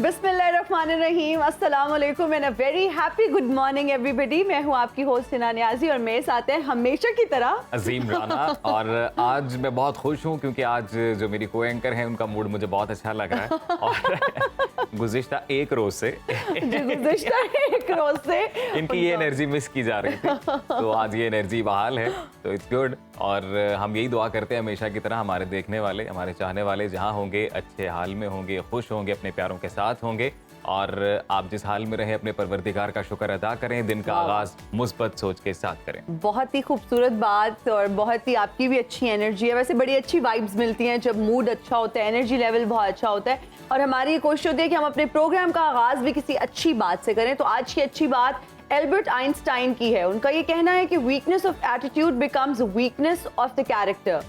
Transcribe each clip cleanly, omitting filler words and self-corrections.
बिस्मिल्लाहिर्रहमानिर्रहीम, अस्सलाम वालेकुम and a very happy good morning everybody. मैं हूं आपकी होस्ट हिना नियाजी और मेरे साथ है हमेशा की तरह अजीम राना। और आज मैं बहुत खुश हूं क्योंकि आज जो मेरी को एंकर हैं उनका मूड मुझे बहुत अच्छा लग रहा है। और गुज़िश्ता एक रोज से इनकी ये एनर्जी मिस की जा रही थी, तो आज ये एनर्जी बहाल है, तो इट्स गुड। और हम यही दुआ करते हैं हमेशा की तरह हमारे देखने वाले, हमारे चाहने वाले जहाँ होंगे अच्छे हाल में होंगे, खुश होंगे, अपने प्यारों के साथ होंगे। और आप जिस हाल में रहें अपने परवरदिगार का शुक्र अदा करें, दिन का आगाज मुस्बत सोच के साथ करें। बहुत ही खूबसूरत बात और बहुत ही आपकी भी अच्छी एनर्जी है। वैसे बड़ी अच्छी वाइब्स मिलती हैं जब मूड अच्छा होता है, एनर्जी लेवल बहुत अच्छा होता है। और हमारी कोशिश होती है कि हम अपने प्रोग्राम का आगाज भी किसी अच्छी बात से करें। तो आज की अच्छी बात एल्बर्ट आइंस्टाइन की है। उनका ये कहना है कि weakness of attitude becomes weakness of the character.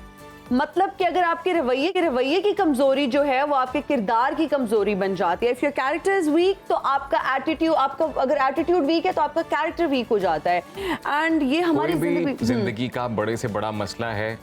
मतलब कि अगर आपके रवैये की कमजोरी जो है वो आपके किरदार की कमजोरी बन जाती है। If your character is weak तो आपका एटीट्यूड, अगर एटीट्यूड वीक है तो आपका कैरेक्टर वीक हो जाता है। एंड ये हमारी जिंदगी का बड़े से बड़ा मसला है,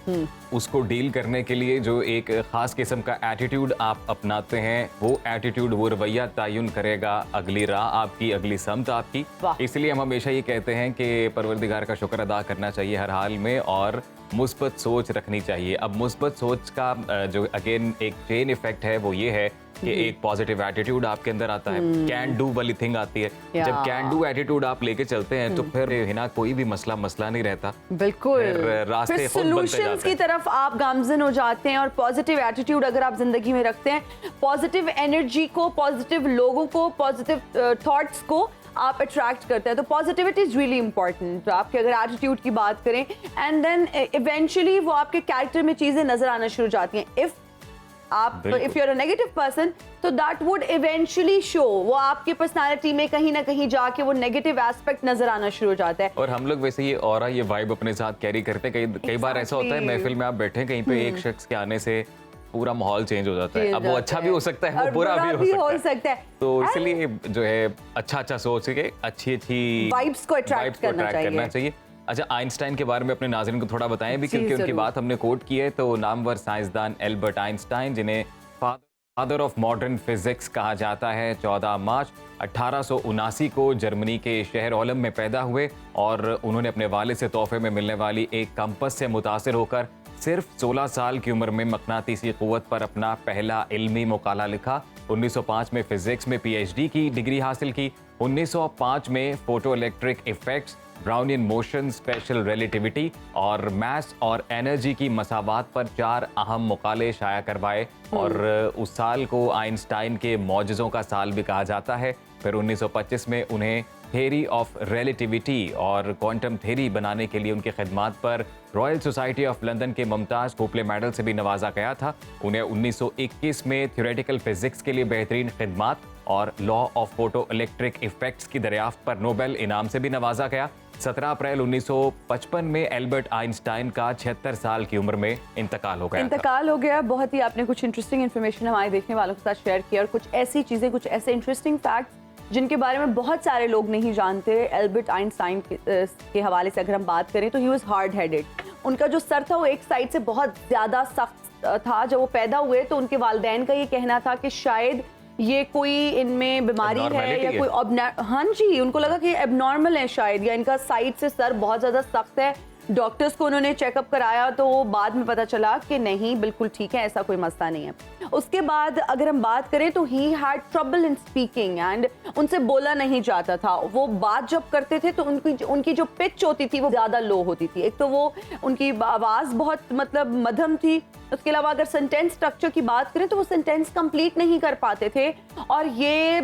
उसको डील करने के लिए जो एक खास किस्म का एटीट्यूड आप अपनाते हैं, वो एटीट्यूड, वो रवैया तयन करेगा अगली राह आपकी, अगली समत आपकी। इसलिए हम हमेशा ये कहते हैं कि परवरदिगार का शुक्र अदा करना चाहिए हर हाल में और मुस्बत सोच रखनी चाहिए। अब मुस्बत सोच का जो अगेन एक चेन इफेक्ट है वो ये है कि एक पॉजिटिव एटीट्यूड आपके अंदर आता है, कैन डू वाली थिंग आती है। जब कैन डू एटीट्यूड आप लेके चलते हैं तो फिर हिना कोई भी मसला नहीं रहता, बिल्कुल रास्ते खुद बनते जाते हैं, की तरफ आप गामजन हो जाते हैं। और पॉजिटिव एटीट्यूड अगर आप जिंदगी में रखते हैं, पॉजिटिव एनर्जी को, पॉजिटिव लोगों को, पॉजिटिव थॉट्स को आप अट्रैक्ट करते हैं। तो पॉजिटिविटी इज रियली इंपॉर्टेंट। तो आपके अगर एटीट्यूड की बात करें एंड देन इवेंचुअली वो आपके कैरेक्टर में चीजें नजर आना शुरू हो जाती हैं। If you are a negative person तो दैट वुड इवेंचुअली शो, वो आपकी पर्सनालिटी में कहीं ना कहीं जाके वो नेगेटिव एस्पेक्ट नजर आना शुरू हो जाता है। और हम लोग वैसे ये ऑरा, ये वाइब अपने साथ कैरी करते हैं। कई बार ऐसा होता है महफिल में आप बैठे कहीं पे, एक शख्स के आने से पूरा माहौल चेंज हो जाता है। अब वो अच्छा भी हो सकता है, वो बुरा भी हो सकता है। तो इसलिए जो है अच्छा सोच के अच्छी वाइब्स को अट्रैक्ट करना चाहिए। अच्छा, आइंस्टाइन के बारे में अपने नाज़रीन को थोड़ा बताएं भी, क्योंकि उनकी बात हमने कोट की है। तो नामवर साइंसदान एल्बर्ट आइंस्टाइन, जिन्हें फादर ऑफ मॉडर्न फिजिक्स कहा जाता है, 14 मार्च 1879 को जर्मनी के शहर ओलम में पैदा हुए। और उन्होंने अपने वालिद से तोहफे में मिलने वाली एक कंपस से मुतासिर होकर सिर्फ 16 साल की उम्र में मकनातीसी क़ुव्वत पर अपना पहला इल्मी मकाला लिखा। 1905 में फिजिक्स में PhD की डिग्री हासिल की। 1905 में photo electric effects, Brownian motion, special relativity और मास और एनर्जी की मसावात पर 4 अहम मकाले शाया करवाए। और उस साल को आइंस्टाइन के मौजज़ों का साल भी कहा जाता है। फिर 1925 में उन्हें थेरी ऑफ रिलेटिविटी और क्वांटम थेरी बनाने के लिए उनकी खिदमात पर रॉयल सोसाइटी ऑफ लंदन के मुमताज़ कोपले मेडल से भी नवाजा गया था। उन्हें 1921 में थ्योरेटिकल फिजिक्स के लिए बेहतरीन खिदमात और law of photo electric effects की दरियाफ्त पर नोबेल इनाम से भी नवाजा गया। 17 अप्रैल 1955 में एल्बर्ट आइंस्टाइन का 76 साल की उम्र में इंतकाल हो गया। बहुत ही आपने कुछ इंटरेस्टिंग इन्फॉर्मेशन हमारे देखने वालों के साथ शेयर किया और कुछ ऐसी चीज़ें, कुछ ऐसे इंटरेस्टिंग फैक्ट्स जिनके बारे में बहुत सारे लोग नहीं जानते। एल्बर्ट आइंस्टाइन के हवाले से अगर हम बात करें तो ही वाज हार्ड हेडेड। उनका जो सर था वो एक साइड से बहुत ज़्यादा सख्त था। जब वो पैदा हुए तो उनके वालिदैन का ये कहना था कि शायद ये कोई इनमें बीमारी है या कोई हाँ जी, उनको लगा कि एबनॉर्मल है शायद, या इनका साइड से सर बहुत ज़्यादा सख्त है। डॉक्टर्स को उन्होंने चेकअप कराया तो बाद में पता चला कि नहीं, बिल्कुल ठीक है, ऐसा कोई मसला नहीं है। उसके बाद अगर हम बात करें तो he had trouble in speaking and उनसे बोला नहीं जाता था। वो बात जब करते थे तो उनकी जो पिच होती थी वो ज़्यादा लो होती थी। एक तो वो उनकी आवाज़ बहुत मतलब मध्यम थी। उसके अलावा अगर सेंटेंस स्ट्रक्चर की बात करें तो वो सेंटेंस कंप्लीट नहीं कर पाते थे। और ये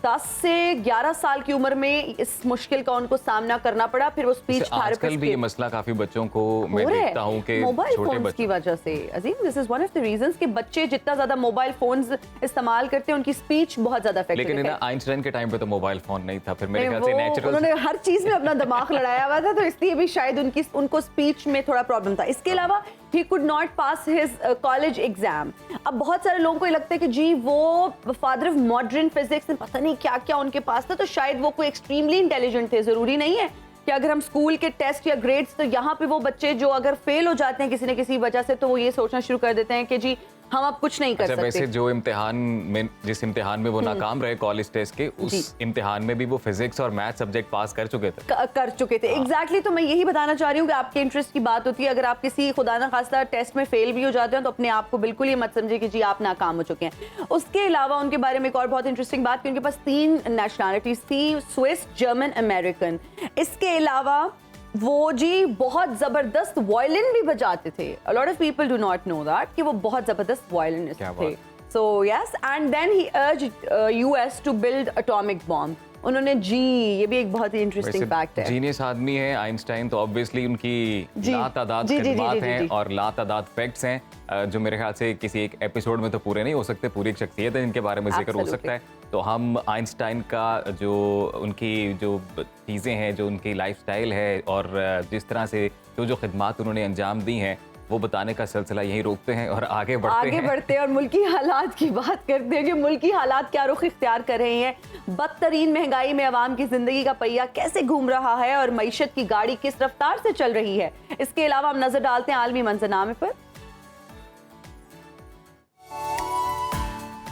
10 से 11 साल की उम्र में इस मुश्किल का उनको सामना करना पड़ा। फिर वो स्पीच थेरेपिस्ट भी ये मसला काफी बच्चों को मैं देखता हूं कि मोबाइल फोन्स की वजह से, Azeem, this is one of the reasons कि बच्चे जितना ज्यादा मोबाइल फोन्स इस्तेमाल करते हैं उनकी स्पीच बहुत ज्यादा इफेक्टिव है। लेकिन आइंस्टाइन के टाइम पे तो मोबाइल फोन नहीं था, फिर मेरे ख्याल से नेचुरल उन्होंने हर चीज में अपना दिमाग लड़ाया हुआ था, तो इसलिए भी शायद उनको स्पीच में थोड़ा प्रॉब्लम था। इसके अलावा he could not pass his college exam। अब बहुत सारे लोगों को लगता है कि जी वो फादर ऑफ मॉडर्न फिजिक्स, पता नहीं क्या क्या उनके पास था, तो शायद वो कोई एक्सट्रीमली इंटेलिजेंट थे। जरूरी नहीं है कि अगर हम स्कूल के टेस्ट या ग्रेड्स, तो यहाँ पे वो बच्चे जो अगर फेल हो जाते हैं किसी न किसी वजह से, तो वो ये सोचना शुरू कर देते हैं कि जी हम अब कुछ नहीं कर अच्छा, सकते। वैसे जो इम्तिहान में, जिस इम्तिहान में वो नाकाम रहे कॉलेज टेस्ट के, उस इम्तिहान में भी वो फिजिक्स और मैथ सब्जेक्ट पास कर चुके थे। कर चुके थे, एग्जैक्टली। तो मैं यही बताना चाह रही हूँ कि आपके इंटरेस्ट की बात होती है। अगर आप किसी खुदा ना खास्ता टेस्ट में फेल भी हो जाते हैं तो अपने आप को बिल्कुल ये मत समझे कि जी आप नाकाम हो चुके हैं। उसके अलावा उनके बारे में एक और बहुत इंटरेस्टिंग बात कि उनके पास 3 नेशनैलिटीज थी, स्विस, जर्मन, अमेरिकन। इसके अलावा वो जी बहुत जबरदस्त वायलिन भी बजाते थे। A lot of people do not know that कि वो बहुत जबरदस्त वायलिनिस्ट थे। So yes, and then he urged US to build atomic bomb. उन्होंने जी, ये भी एक बहुत ही इंटरेस्टिंग फैक्ट है। जीनियस आदमी है आइंस्टाइन, तो ऑब्वियसली उनकी लातादाद खिदमात हैं और लातादाद फैक्ट्स हैं जो मेरे ख्याल से किसी एक एपिसोड में तो पूरे नहीं हो सकते। पूरी एक शख्सियत है जिनके बारे में जिक्र हो सकता है। तो हम आइंस्टाइन का जो उनकी जो चीज़ें हैं, जो उनकी लाइफस्टाइल है और जिस तरह से जो खिदमात उन्होंने अंजाम दी हैं, वो बताने का सिलसिला यहीं रोकते हैं और आगे बढ़ते हैं और मुल्की हालात की बात करते हैं कि मुल्की हालात क्या रुख इख्तियार कर रहे हैं। बदतरीन महंगाई में अवाम की जिंदगी का पहिया कैसे घूम रहा है और मईशत की गाड़ी किस रफ्तार से चल रही है। इसके अलावा हम नजर डालते हैं आलमी मंजरनामे पर।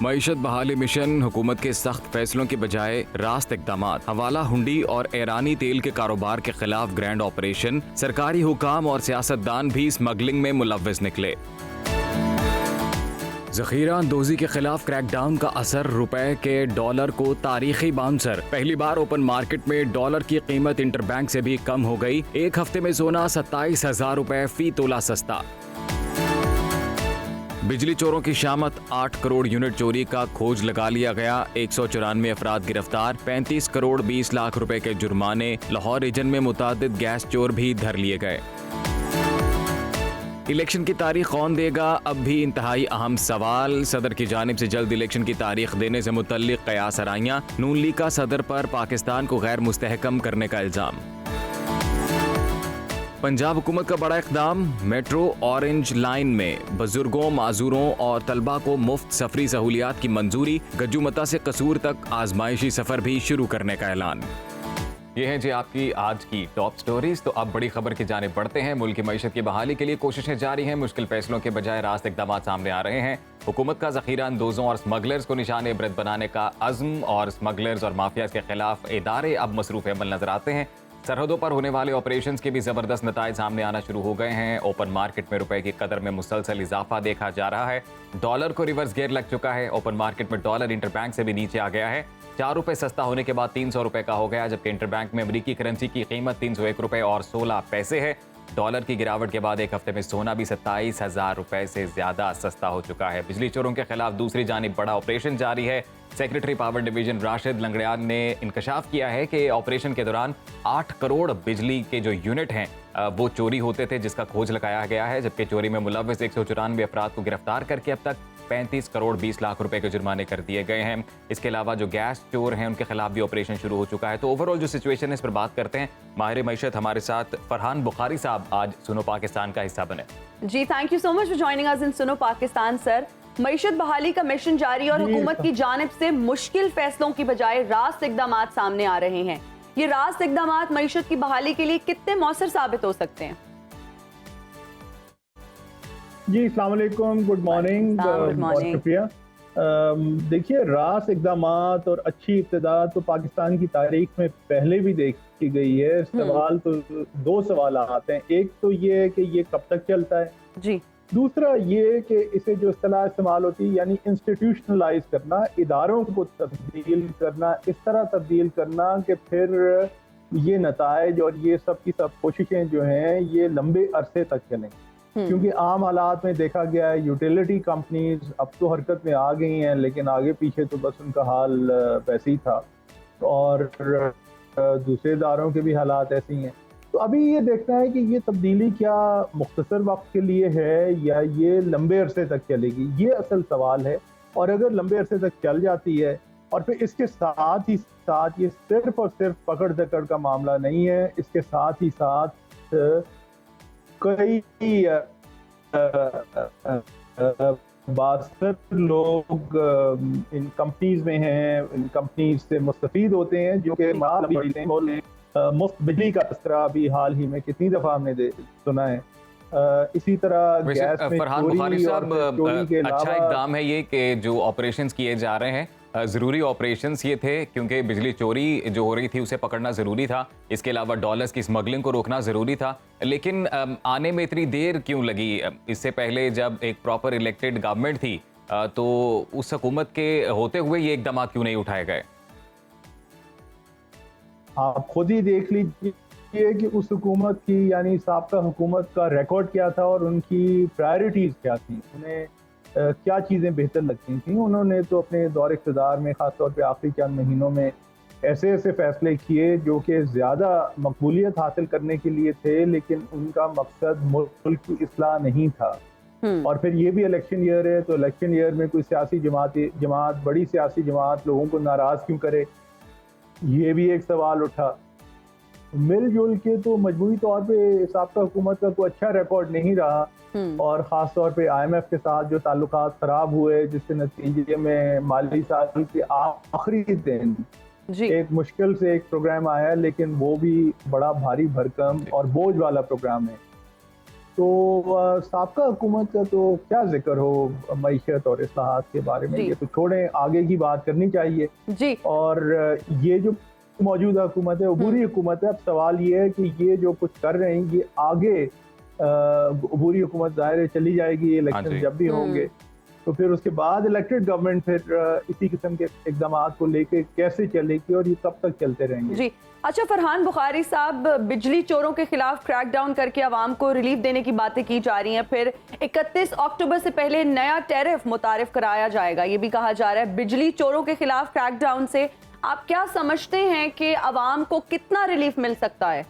मईशत बहाली मिशन, हुकूमत के सख्त फैसलों के बजाय रास्त इक़दामात, हवाला हुंडी और ईरानी तेल के कारोबार के खिलाफ ग्रैंड ऑपरेशन, सरकारी हुकाम और सियासतदान भी स्मगलिंग में मुलव्वस निकले। ज़ख़ीरा अंदोज़ी के खिलाफ क्रैकडाउन का असर, रुपए के डॉलर को तारीखी बाउंसर। पहली बार ओपन मार्केट में डॉलर की कीमत इंटरबैंक से भी कम हो गई। एक हफ्ते में सोना 27,000 रुपए फी तोला सस्ता। बिजली चोरों की शामत, 8 करोड़ यूनिट चोरी का खोज लगा लिया गया। 194 अफराद गिरफ्तार, 35 करोड़ 20 लाख रुपए के जुर्माने। लाहौर रीजन में मुतादिद गैस चोर भी धर लिए गए। इलेक्शन की तारीख कौन देगा, अब भी इंतहाई अहम सवाल। सदर की जानिब से जल्द इलेक्शन की तारीख देने से मुतल्लिक कयास आराइयां। नून लीग का सदर पर पाकिस्तान को गैर मुस्तहकम करने का इल्जाम। पंजाब हुकूमत का बड़ा इक़दाम, मेट्रो ऑरेंज लाइन में बुजुर्गों, माजूरों और तलबा को मुफ्त सफरी सहूलियात की मंजूरी। गज्जूमता से कसूर तक आजमाइशी सफर भी शुरू करने का ऐलान। ये है जी आपकी आज की टॉप स्टोरीज। तो अब बड़ी खबर की जानिब बढ़ते हैं। मुल्क की मईशत की बहाली के लिए कोशिशें जारी हैं। मुश्किल फैसलों के बजाय रास्त इक़दाम सामने आ रहे हैं। हुकूमत का ज़ख़ीरा अंदोज़ों और स्मगलर्स को निशान इबरत बनाने का अज़्म और स्मगलर्स और माफियाज के खिलाफ इदारे अब मसरूफ़ अमल नजर आते हैं। सरहदों पर होने वाले ऑपरेशंस के भी ज़बरदस्त नताइज सामने आना शुरू हो गए हैं। ओपन मार्केट में रुपए की कदर में मुसलसल इजाफा देखा जा रहा है। डॉलर को रिवर्स गियर लग चुका है। ओपन मार्केट में डॉलर इंटरबैंक से भी नीचे आ गया है। 4 रुपए सस्ता होने के बाद 300 रुपए का हो गया, जबकि इंटरबैंक में अमरीकी करेंसी की कीमत 301 रुपए और 16 पैसे है। डॉलर की गिरावट के बाद एक हफ्ते में सोना भी 27,000 रुपए से ज्यादा सस्ता हो चुका है। बिजली चोरों के खिलाफ दूसरी जानिब बड़ा ऑपरेशन जारी है। सेक्रेटरी पावर डिवीजन राशिद लंगड़ियान ने इंकशाफ किया है कि ऑपरेशन के दौरान 8 करोड़ बिजली के जो यूनिट हैं वो चोरी होते थे, जिसका खोज लगाया गया है। जबकि चोरी में मुलव्वस 194 अफराद को गिरफ्तार करके अब तक 35 करोड़ 20 लाख रुपए के जुर्माने कर दिए गए हैं। इसके अलावा जो गैस चोर हैं उनके खिलाफ भी ऑपरेशन शुरू हो चुका है। तो ओवरऑल जो सिचुएशन है इस पर बात करते हैं। माहिर मईशत हमारे साथ फरहान बुखारी साहब आज सुनो पाकिस्तान का हिस्सा बने। जी, thank you so much for joining us in Suno Pakistan sir. मईशत बहाली का मिशन जारी और हुकूमत की जानिब से मुश्किल फैसलों की बजाय रास्त इक़दाम सामने आ रहे हैं। ये रास्त इक़दाम मईशत की बहाली के लिए कितने मौसर साबित हो सकते हैं? जी, अस्सलाम वालेकुम, गुड मॉर्निंग। बहुत शुक्रिया। देखिए, रास्त इक़दामात और अच्छी इब्तिदा तो पाकिस्तान की तारीख में पहले भी देखी गई है। सवाल तो 2 सवाल आते हैं। एक तो ये है कि ये कब तक चलता है जी। दूसरा ये कि इसे जो इस्तेलाह इस्तेमाल होती है यानी इंस्टीट्यूशनलाइज करना, इदारों को तब्दील करना, इस तरह तब्दील करना कि फिर ये नताइज और ये सब की सब कोशिशें जो हैं ये लंबे अरसे तक चलें। क्योंकि आम हालात में देखा गया है यूटिलिटी कंपनीज अब तो हरकत में आ गई हैं, लेकिन आगे पीछे तो बस उनका हाल वैसे ही था और दूसरे इदारों के भी हालात ऐसे ही हैं। तो अभी ये देखना है कि ये तब्दीली क्या मुख्तसर वक्त के लिए है या ये लंबे अरसे तक चलेगी, ये असल सवाल है। और अगर लंबे अरसे तक चल जाती है और फिर इसके साथ ही साथ ये सिर्फ और सिर्फ पकड़ दकड़ का मामला नहीं है, इसके साथ ही साथ कई 62 लोग इन कंपनीज में हैं, इन कंपनीज से मुस्तफीद होते हैं जो कि मुफ्त बिजली का तस्करा भी हाल ही में कितनी दफ़ा हमने सुना है। इसी तरह वैसे गैस में फरहान बुखारी चोरी और साहब, फिर चोरी के अच्छा अलावा इकदाम है ये कि जो ऑपरेशंस किए जा रहे हैं, ज़रूरी ऑपरेशंस ये थे क्योंकि बिजली चोरी जो हो रही थी उसे पकड़ना ज़रूरी था। इसके अलावा डॉलर्स की स्मगलिंग को रोकना ज़रूरी था। लेकिन आने में इतनी देर क्यों लगी? इससे पहले जब एक प्रॉपर इलेक्टेड गवर्नमेंट थी तो उस हुकूमत के होते हुए ये इकदाम क्यों नहीं उठाए गए? आप खुद ही देख लीजिए कि उस हुकूमत की यानी साबका हुकूमत का रिकॉर्ड क्या था और उनकी प्रायोरिटीज़ क्या थी, उन्हें क्या चीज़ें बेहतर लगती थी। उन्होंने तो अपने दौर इक़्तिदार में ख़ासतौर पे आखिरी चंद महीनों में ऐसे ऐसे फ़ैसले किए जो कि ज़्यादा मकबूलियत हासिल करने के लिए थे, लेकिन उनका मकसद मुल्क की इस्लाह नहीं था। और फिर ये भी इलेक्शन ईयर है, तो इलेक्शन ईयर में कोई सियासी जमात बड़ी सियासी जमात लोगों को नाराज़ क्यों करे, ये भी एक सवाल उठा। मिलजुल के तो मजबूरी तौर पे साबका हुकूमत का कोई अच्छा रिकॉर्ड नहीं रहा, और ख़ास तौर पे IMF के साथ जो ताल्लुकात ख़राब हुए, जिसके नतीजे में माली साल के आखिरी दिन एक मुश्किल से एक प्रोग्राम आया, लेकिन वो भी बड़ा भारी भरकम और बोझ वाला प्रोग्राम है। तो साबका हुकूमत का तो क्या जिक्र हो मईशत और इस्लाहात के बारे में, ये तो छोड़ें, आगे की बात करनी चाहिए जी। और ये जो मौजूदा हुकूमत है, अबूरी हुकूमत है, अब सवाल ये है कि ये जो कुछ कर रहे हैं ये आगे अबूरी हुकूमत ज़ाहिर है चली जाएगी, इलेक्शन जब भी होंगे, तो फिर उसके बाद इलेक्टेड गवर्नमेंट फिर इसी किस्म के इक़दाम को लेके कैसे चलेगी और ये कब तक चलते रहेंगे जी। अच्छा फरहान बुखारी साहब, बिजली चोरों के खिलाफ क्रैकडाउन करके आवाम को रिलीफ देने की बातें की जा रही हैं, फिर 31 अक्टूबर से पहले नया टैरिफ मुतारिफ कराया जाएगा, ये भी कहा जा रहा है। बिजली चोरों के खिलाफ क्रैकडाउन से आप क्या समझते हैं कि आवाम को कितना रिलीफ मिल सकता है?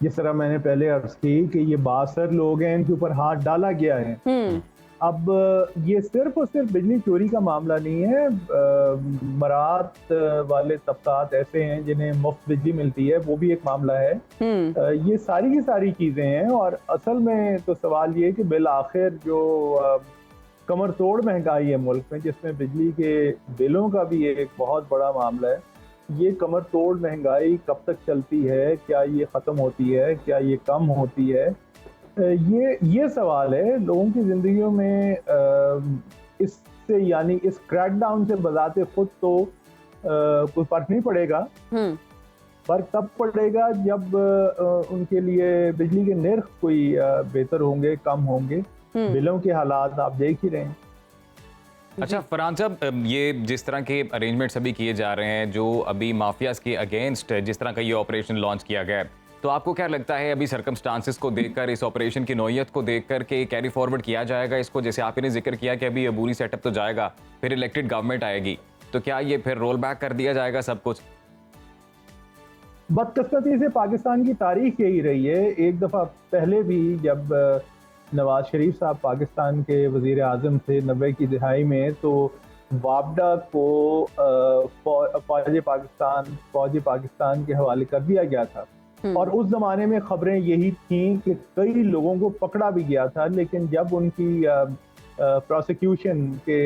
जिस तरह मैंने पहले अर्ज की कि ये 62 लोग हैं, इनके ऊपर हाथ डाला गया है। अब ये सिर्फ और सिर्फ बिजली चोरी का मामला नहीं है, मरात वाले तबकात ऐसे हैं जिन्हें मुफ्त बिजली मिलती है, वो भी एक मामला है। ये सारी की सारी चीज़ें हैं, और असल में तो सवाल ये है कि बिल आखिर जो कमर तोड़ महंगाई है मुल्क में, जिसमें बिजली के बिलों का भी एक बहुत बड़ा मामला है, ये कमर तोड़ महंगाई कब तक चलती है, क्या ये ख़त्म होती है, क्या ये कम होती है, ये सवाल है। लोगों की ज़िंदगियों में इससे यानी इस क्रैकडाउन से बजाते खुद तो कोई फ़र्क नहीं पड़ेगा। फ़र्क तब पड़ेगा जब उनके लिए बिजली के निर्ख कोई बेहतर होंगे, कम होंगे। बिलों के हालात आप देख ही रहे हैं। अच्छा फरहान साहब, ये जिस तरह के अरेंजमेंट्स अभी किए जा रहे हैं, जो अभी माफियाज के अगेंस्ट जिस तरह का ये ऑपरेशन लॉन्च किया गया है, तो आपको क्या लगता है अभी सर्कमस्टांसेस को देखकर, इस ऑपरेशन की नौयत को देखकर के कैरी फॉरवर्ड किया जाएगा इसको? जैसे आपने जिक्र किया कि अभी अबूरी सेटअप तो जाएगा, फिर इलेक्टेड गवर्नमेंट आएगी, तो क्या ये फिर रोल बैक कर दिया जाएगा सब कुछ? बदकिस्मती से पाकिस्तान की तारीख यही रही है। एक दफ़ा पहले भी जब नवाज शरीफ साहब पाकिस्तान के वज़ीर आज़म थे 90 की दिहाई में, तो वापडा को फौज पाकिस्तान के हवाले कर दिया गया था, और उस ज़माने में ख़बरें यही थीं कि कई लोगों को पकड़ा भी गया था, लेकिन जब उनकी प्रोसिक्यूशन के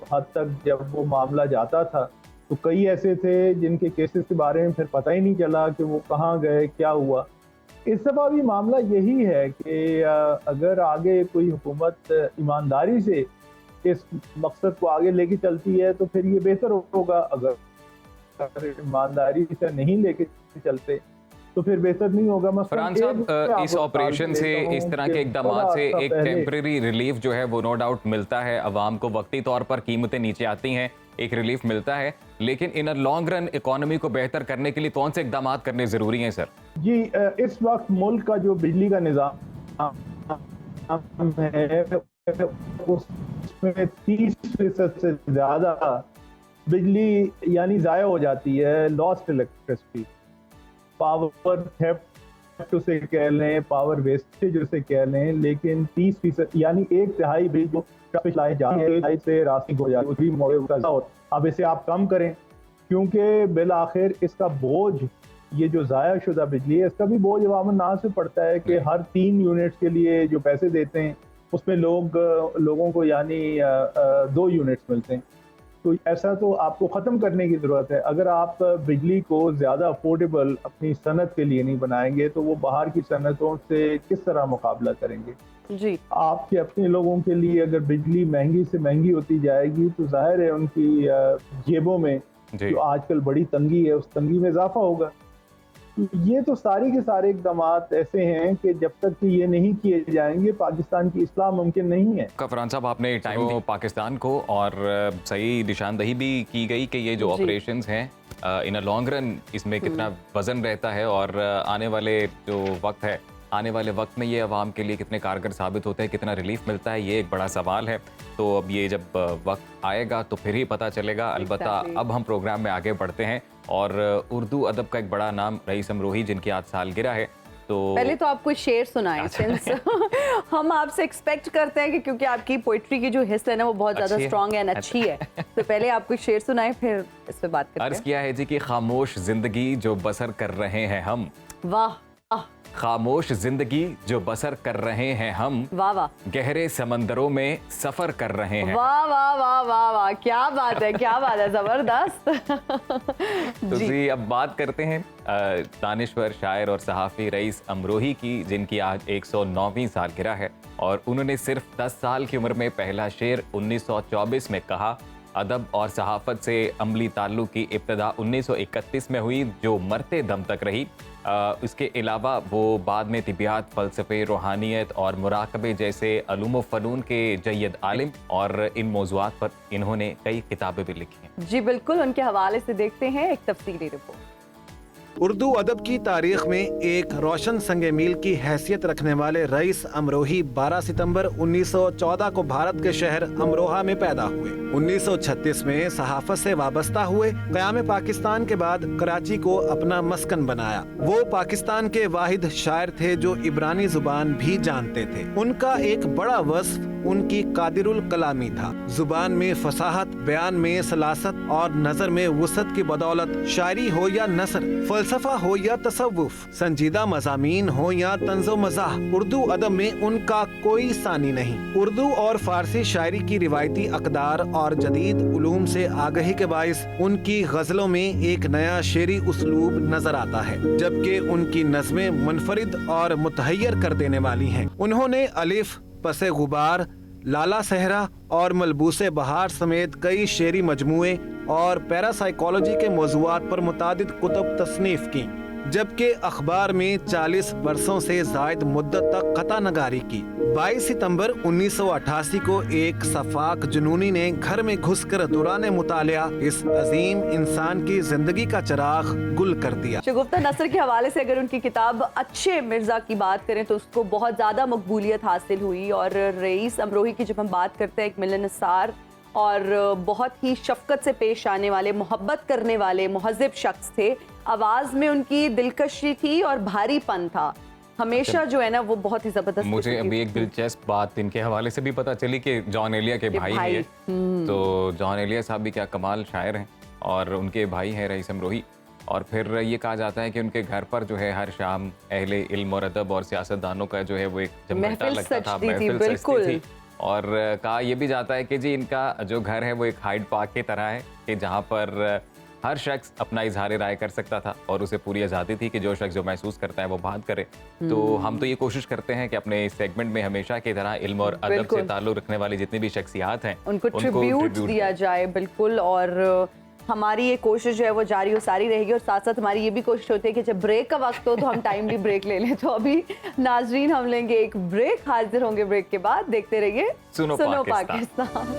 हद तक जब वो मामला जाता था, तो कई ऐसे थे जिनके केसेस के बारे में फिर पता ही नहीं चला कि वो कहाँ गए, क्या हुआ। इस दफ़ा भी मामला यही है कि अगर आगे कोई हुकूमत ईमानदारी से इस मकसद को आगे लेके चलती है तो फिर ये बेहतर होगा। अगर ईमानदारी से नहीं लेके चलते तो फिर बेहतर नहीं होगा। फरहान साहब, इस ऑपरेशन से, इस तरह के इकदाम से एक टेम्परेरी रिलीफ जो है वो नो डाउट मिलता है अवाम को, वक्ती तौर पर कीमतें नीचे आती हैं, एक रिलीफ मिलता है, लेकिन इन लॉन्ग रन इकोनॉमी को बेहतर करने के लिए कौन से इकदाम करने जरूरी हैं सर? जी, इस वक्त मुल्क का जो बिजली का निज़ाम है उसमें 30% से ज़्यादा बिजली यानी ज़ाया हो जाती है, लॉस्ट इलेक्ट्रिसिटी। पावर थेफ्ट उसे कह लें, पावर वेस्टेज उसे कह लें, लेकिन 30% यानी 1/3 बिल जो लाए जाते हैं से रास्ते हो जाती है। अब इसे आप कम करें, क्योंकि बिल आखिर इसका बोझ, ये जो ज़ाया शुदा बिजली है, इसका भी बोझ अवाम नास पे पड़ता है कि हर 3 यूनिट्स के लिए जो पैसे देते हैं उसमें लोगों को यानी 2 यूनिट्स मिलते हैं। तो ऐसा तो आपको ख़त्म करने की ज़रूरत है। अगर आप बिजली को ज़्यादा अफोर्डेबल अपनी सनत के लिए नहीं बनाएंगे तो वो बाहर की सनतों से किस तरह मुकाबला करेंगे। जी आपके अपने लोगों के लिए अगर बिजली महंगी से महंगी होती जाएगी तो जाहिर है उनकी जेबों में जो आजकल बड़ी तंगी है उस तंगी में इजाफा होगा। ये तो सारे के सारे इकदाम ऐसे हैं कि जब तक कि ये नहीं किए जाएंगे पाकिस्तान की इस्लाह मुमकिन नहीं है। फरहान साहब, आपने टाइम दिया पाकिस्तान को और सही निशानदही भी की गई कि ये जो ऑपरेशंस हैं इन अ लॉन्ग रन इसमें कितना वजन रहता है और आने वाले जो वक्त है, आने वाले वक्त में ये अवाम के लिए कितने कारगर साबित होते हैं, कितना रिलीफ मिलता है, ये एक बड़ा सवाल है। तो अब ये जब वक्त आएगा तो फिर ही पता चलेगा। अलबत्ता अब हम प्रोग्राम में आगे बढ़ते हैं और उर्दू अदब का एक बड़ा नाम रईस अमरोही, जिनकी आज सालगिरह है। तो पहले तो आपको शेर सुनाएं सिंस हम आपसे एक्सपेक्ट करते हैं कि क्योंकि आपकी पोइट्री की जो हिस्सा है ना वो बहुत ज्यादा स्ट्रांग एंड अच्छी है, तो पहले आपको शेर सुनाएं फिर इस पे बात करते हैं। अर्ज किया है जी कि खामोश जिंदगी जो बसर कर रहे हैं हम, वाह खामोश जिंदगी जो बसर कर रहे हैं हम, वाह वाह, गहरे समंदरों में सफर कर रहे हैं। वाह वाह वाह वाह वाह, क्या बात है, क्या बात है, जबरदस्त। तो जी अब बात करते हैं दानिश्वर शायर और सहाफ़ी रईस अमरोही की, जिनकी आज 109वीं सालगिरह है और उन्होंने सिर्फ 10 साल की उम्र में पहला शेर 1924 में कहा। अदब और सहाफ़त से अमली ताल्लुक़ की इब्तिदा 1931 में हुई जो मरते दम तक रही। इसके अलावा वो बाद में तिबियात, फ़लसफ़े, रूहानियत और मुराकबे जैसे अलूम फ़नून के जय्यद आलिम और इन मौज़ूआत पर इन्होंने कई किताबें भी लिखी हैं। जी बिल्कुल, उनके हवाले से देखते हैं एक तफसीली रिपोर्ट। उर्दू अदब की तारीख में एक रोशन संगे मील की हैसियत रखने वाले रईस अमरोही 12 सितंबर 1914 को भारत के शहर अमरोहा में पैदा हुए। 1936 में सहाफत से वाबस्ता हुए। क़याम पाकिस्तान के बाद कराची को अपना मस्कन बनाया। वो पाकिस्तान के वाहिद शायर थे जो इब्रानी जुबान भी जानते थे। उनका एक बड़ा वस्फ उनकी कादिरुल कलामी था। जुबान में फसाहत, बयान में सलासत और नजर में वुसअत की बदौलत शायरी हो या नसर, फलसफा हो या तसव्वुफ, संजीदा मज़ामीन हो या तंज़ो मज़ाह, उर्दू अदब में उनका कोई सानी नहीं। उर्दू और फारसी शायरी की रिवायती अक़दार और जदीद उलूम से आगही के बाइस उनकी गज़लों में एक नया शेरी उसलूब नजर आता है, जबकि उनकी नज़में मुनफरिद और मुतहय्यर कर देने वाली हैं। उन्होंने अलिफ, पसे गुबार, लाला सहरा और मलबूसे बहार समेत कई शेरी मजमुए और पैरासाइकोलॉजी के मौज़ूआत पर मुतादिद कुतुब तसनीफ की, जबकि अखबार में 40 बरसों से ज़ायद मुद्दत तक कता नगारी की। 22 सितंबर 1988 को एक सफाक जुनूनी ने घर में घुसकर दौरान मुतालिया इस अजीम इंसान की जिंदगी का चिराग गुल कर दिया। शगुफ्ता नसर के हवाले से अगर उनकी किताब अच्छे मिर्जा की बात करें तो उसको बहुत ज़्यादा मकबूलियत हासिल हुई। और रईस अमरोही की जब हम बात करते हैं, एक मिलनसार और बहुत ही शफकत से पेश आने वाले, मोहब्बत करने वाले महज़िब शख्स थे। आवाज़ में उनकी दिलकशी थी और भारीपन था हमेशा, जो है ना वो बहुत ही जबरदस्त। मुझे अभी एक दिलचस्प बात इनके हवाले से भी पता चली कि जॉन एलिया के भाई हैं। तो जॉन एलिया साहब भी क्या कमाल शायर हैं और उनके भाई हैं रईस अमरोही। और फिर ये कहा जाता है कि उनके घर पर जो है हर शाम अहले इल्म और अदब और सियासतदानों का जो है वो एक जमघटा लगता था, महफिल सजती थी। और कहा यह भी जाता है कि जी इनका जो घर है वो एक हाइड पार्क की तरह है कि जहाँ पर हर शख्स अपना इजहार राय कर सकता था और उसे पूरी आज़ादी थी कि जो शख्स जो महसूस करता है वो बात करे। तो हम तो ये कोशिश करते हैं कि अपने इस सेगमेंट में हमेशा की तरह इल्म और अदब से ताल्लुक़ रखने वाली जितनी भी शख्सियात हैं उनको ट्रिब्यूट दिया जाए। बिल्कुल, और हमारी ये कोशिश जो है वो जारी और सारी रहेगी। और साथ साथ हमारी ये भी कोशिश होती है कि जब ब्रेक का वक्त हो तो हम टाइमली ब्रेक ले लें। तो अभी नाजरीन हम लेंगे एक ब्रेक, हाजिर होंगे ब्रेक के बाद। देखते रहिए सुनो Pakistan.